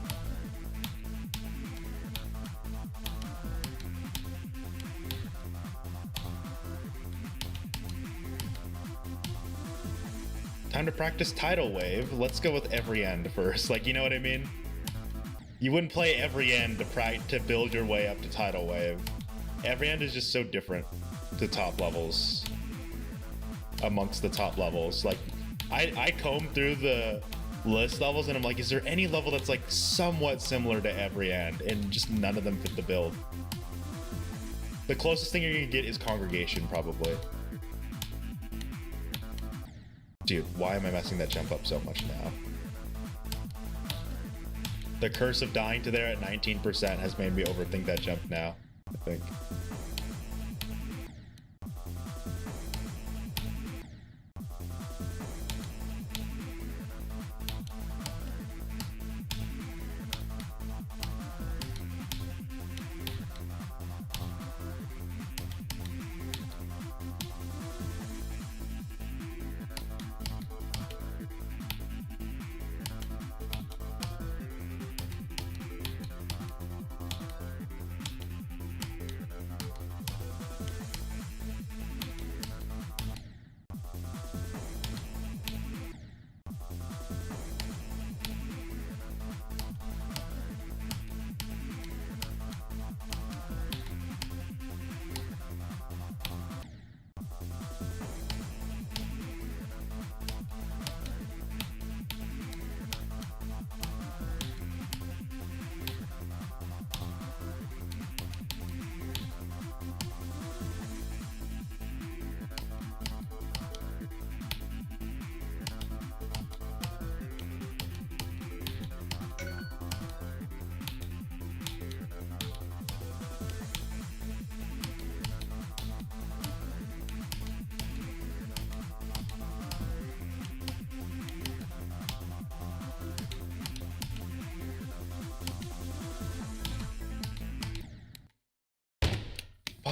Time to practice Tidal Wave. Let's go with Every End first. Like, you know what I mean? You wouldn't play Every End to build your way up to Tidal Wave. Every End is just so different to top levels. Amongst the top levels. Like, I comb through the list levels and I'm like, is there any level that's like somewhat similar to Every End? And just none of them fit the build. The closest thing you're gonna get is Congregation, probably. Dude, why am I messing that jump up so much now? The curse of dying to there at 19% has made me overthink that jump now, I think.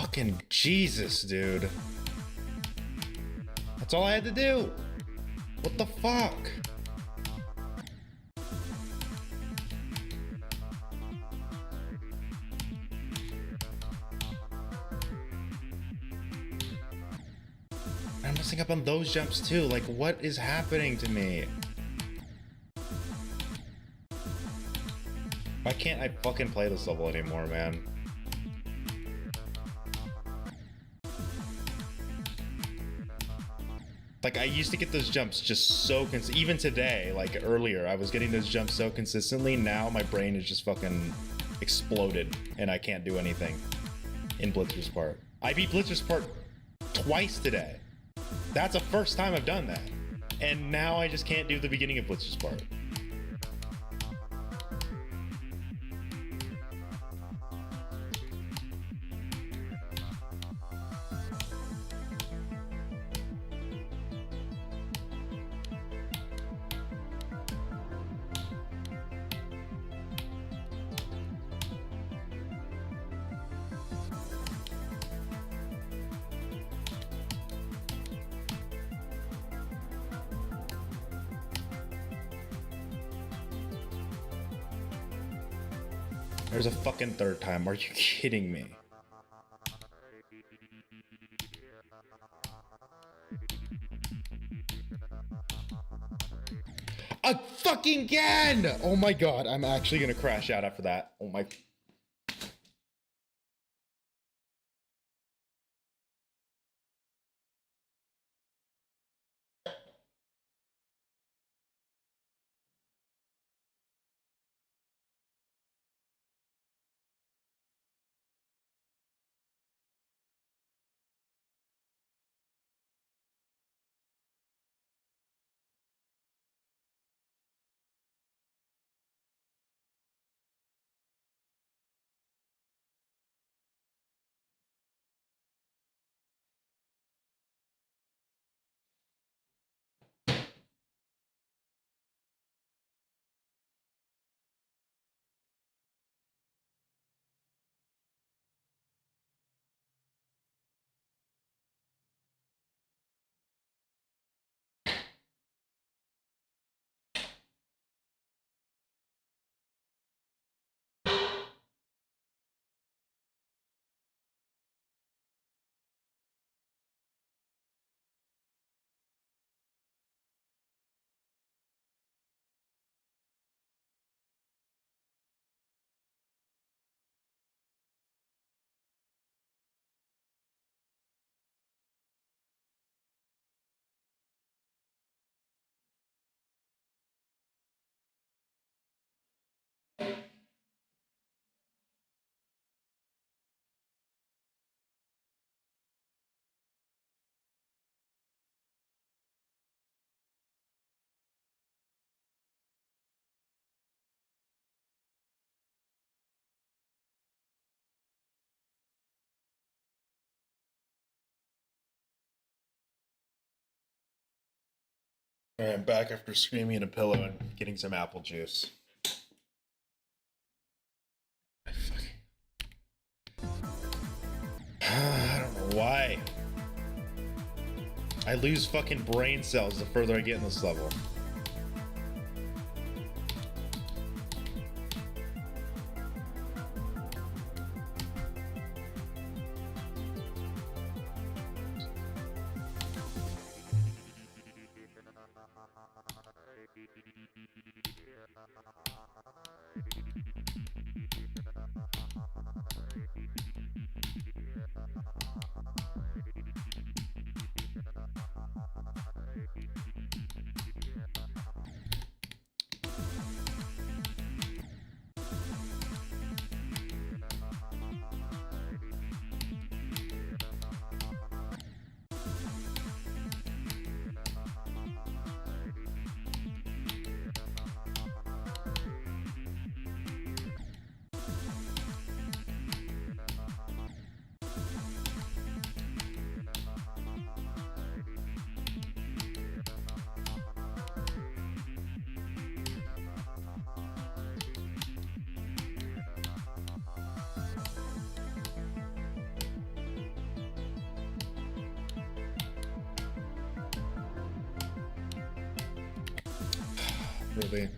Fucking Jesus, dude. That's all I had to do. What the fuck? I'm messing up on those jumps too. Like, what is happening to me? Why can't I fucking play this level anymore, man? Like, I used to get those jumps just so even today, like earlier, I was getting those jumps so consistently. Now my brain is just fucking exploded and I can't do anything in Blitzer's part. I beat Blitzer's part twice today. That's the first time I've done that. And now I just can't do the beginning of Blitzer's part. There's a fucking third time. Are you kidding me? A fucking again! Oh my god, I'm actually gonna crash out after that. Oh my... Alright, I'm back after screaming in a pillow and getting some apple juice. I don't know why. I lose fucking brain cells the further I get in this level. cringeworthy.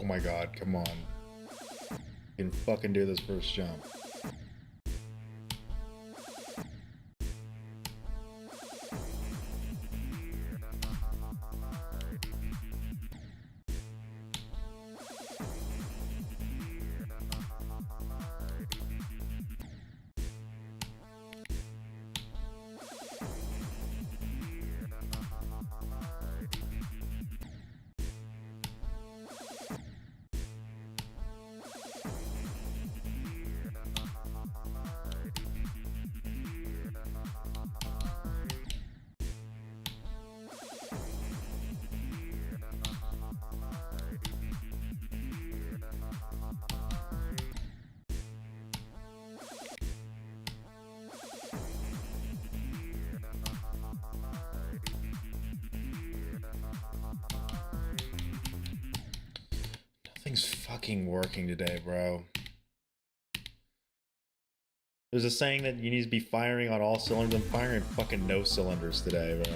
Oh my god, come on. You can fucking do this first jump. Nothing's fucking working today, bro. There's a saying that you need to be firing on all cylinders. I'm firing fucking no cylinders today, bro.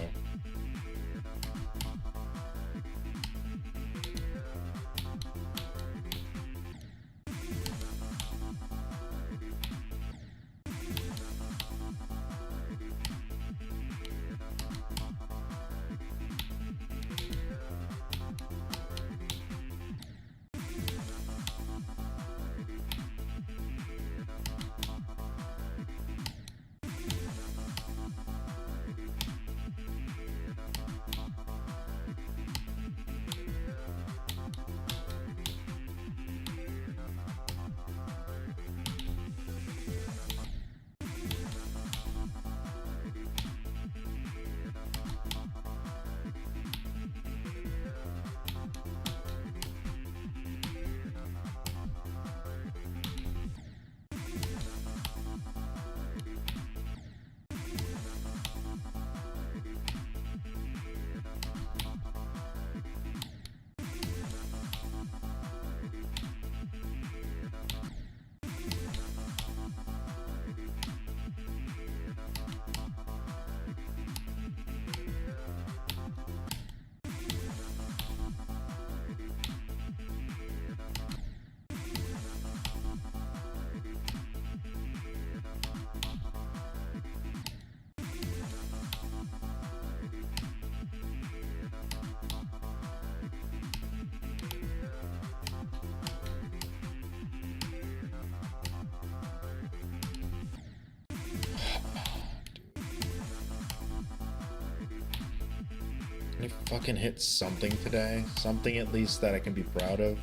Can you fucking hit something today? Something at least that I can be proud of?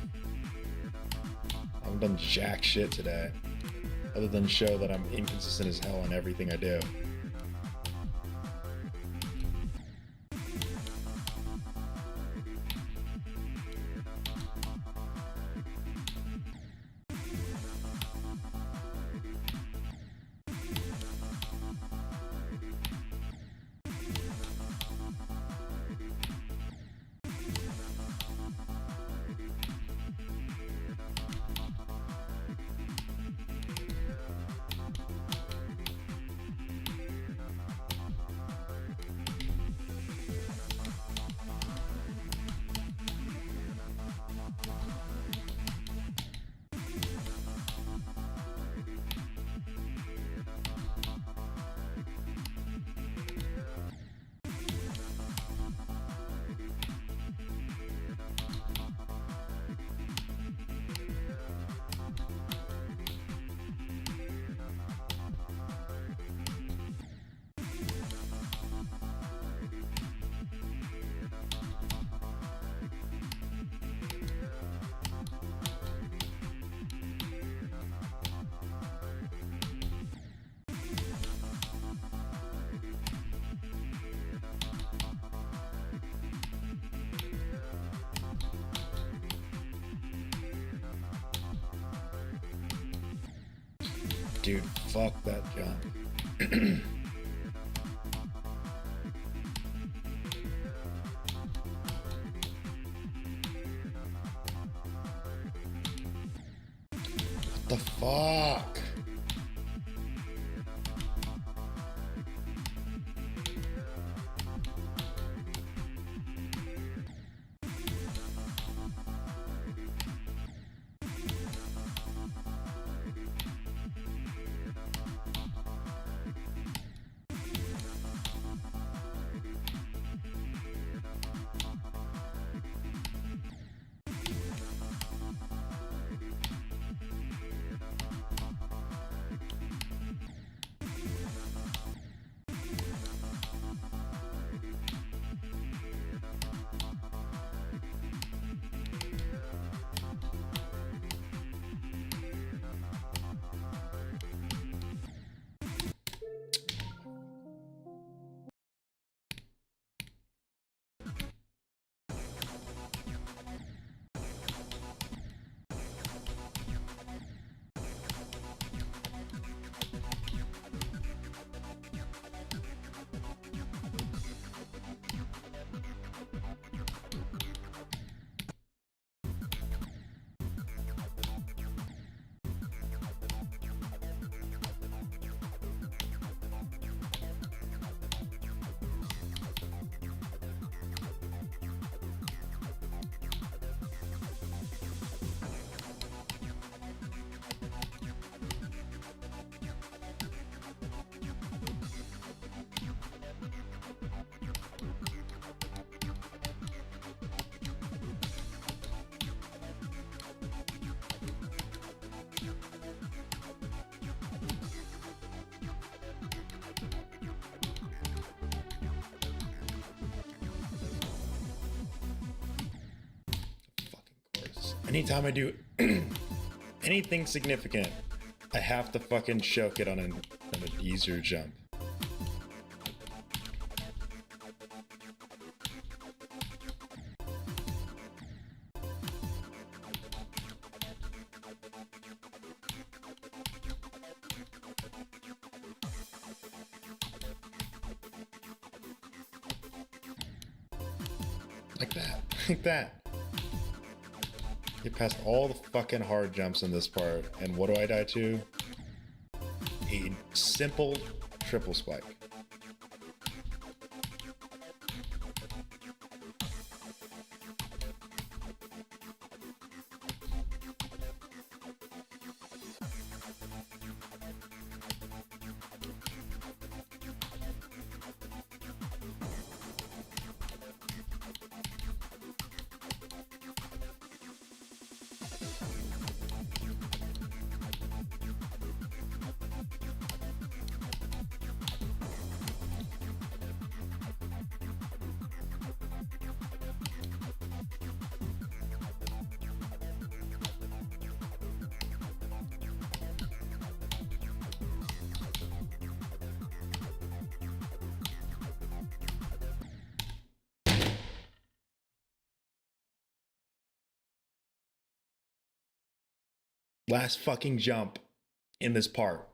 I haven't done jack shit today. Other than show that I'm inconsistent as hell in everything I do. Dude, fuck that jump. What the fuck? Anytime I do anything significant, I have to fucking choke it on an easier jump. Like that. Like that. Get past all the fucking hard jumps in this part, and what do I die to? A simple triple spike. Last fucking jump in this part.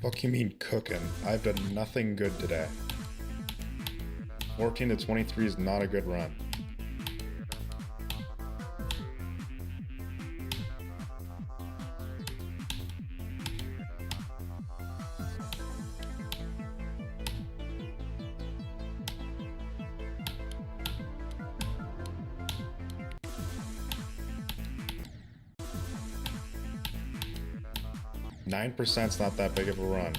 What do you mean cooking? I've done nothing good today. 14 to 23 is not a good run. Nine percent's not that big of a run.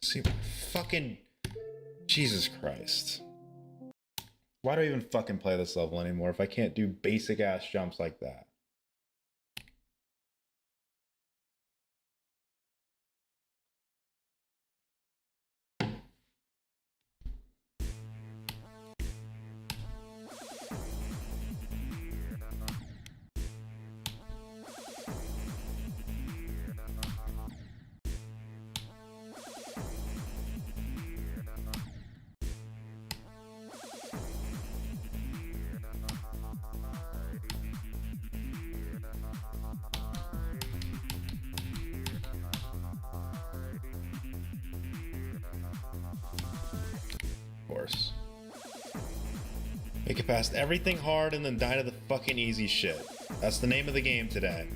See, fucking Jesus Christ. Why do I even fucking play this level anymore if I can't do basic ass jumps like that? Course. Make it past everything hard and then die to the fucking easy shit. That's the name of the game today.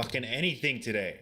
fucking anything today.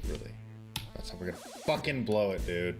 Really? That's how we're gonna fucking blow it, dude.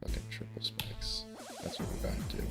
Fucking triple spikes. That's what we're back to.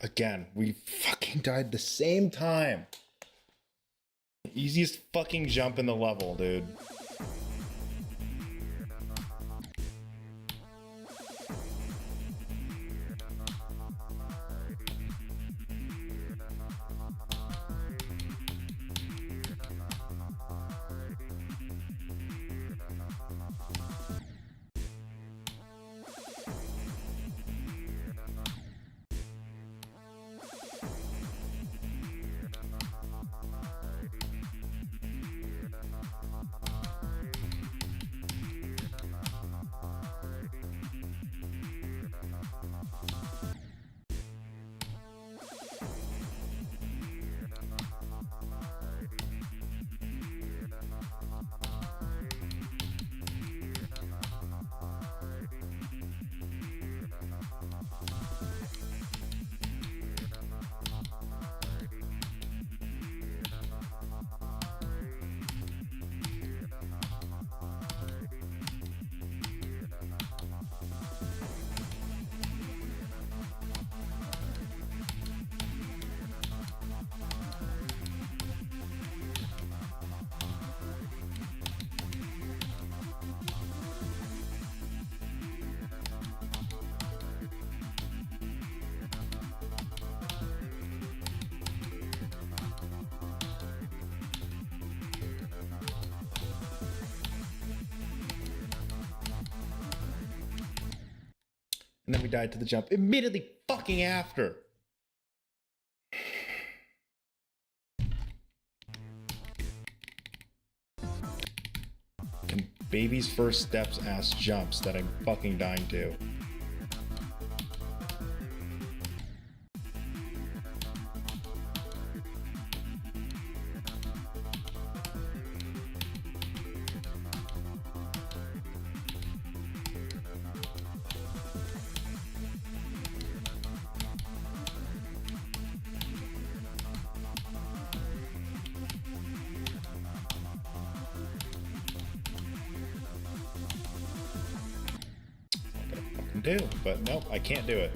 Again, we fucking died the same time. Easiest fucking jump in the level, dude. died to the jump immediately fucking after. And baby's first steps ass jumps that I'm fucking dying to. Do, but nope, I can't do it.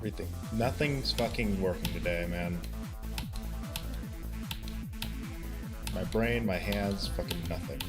Everything. Nothing's fucking working today, man. My brain, my hands, fucking nothing.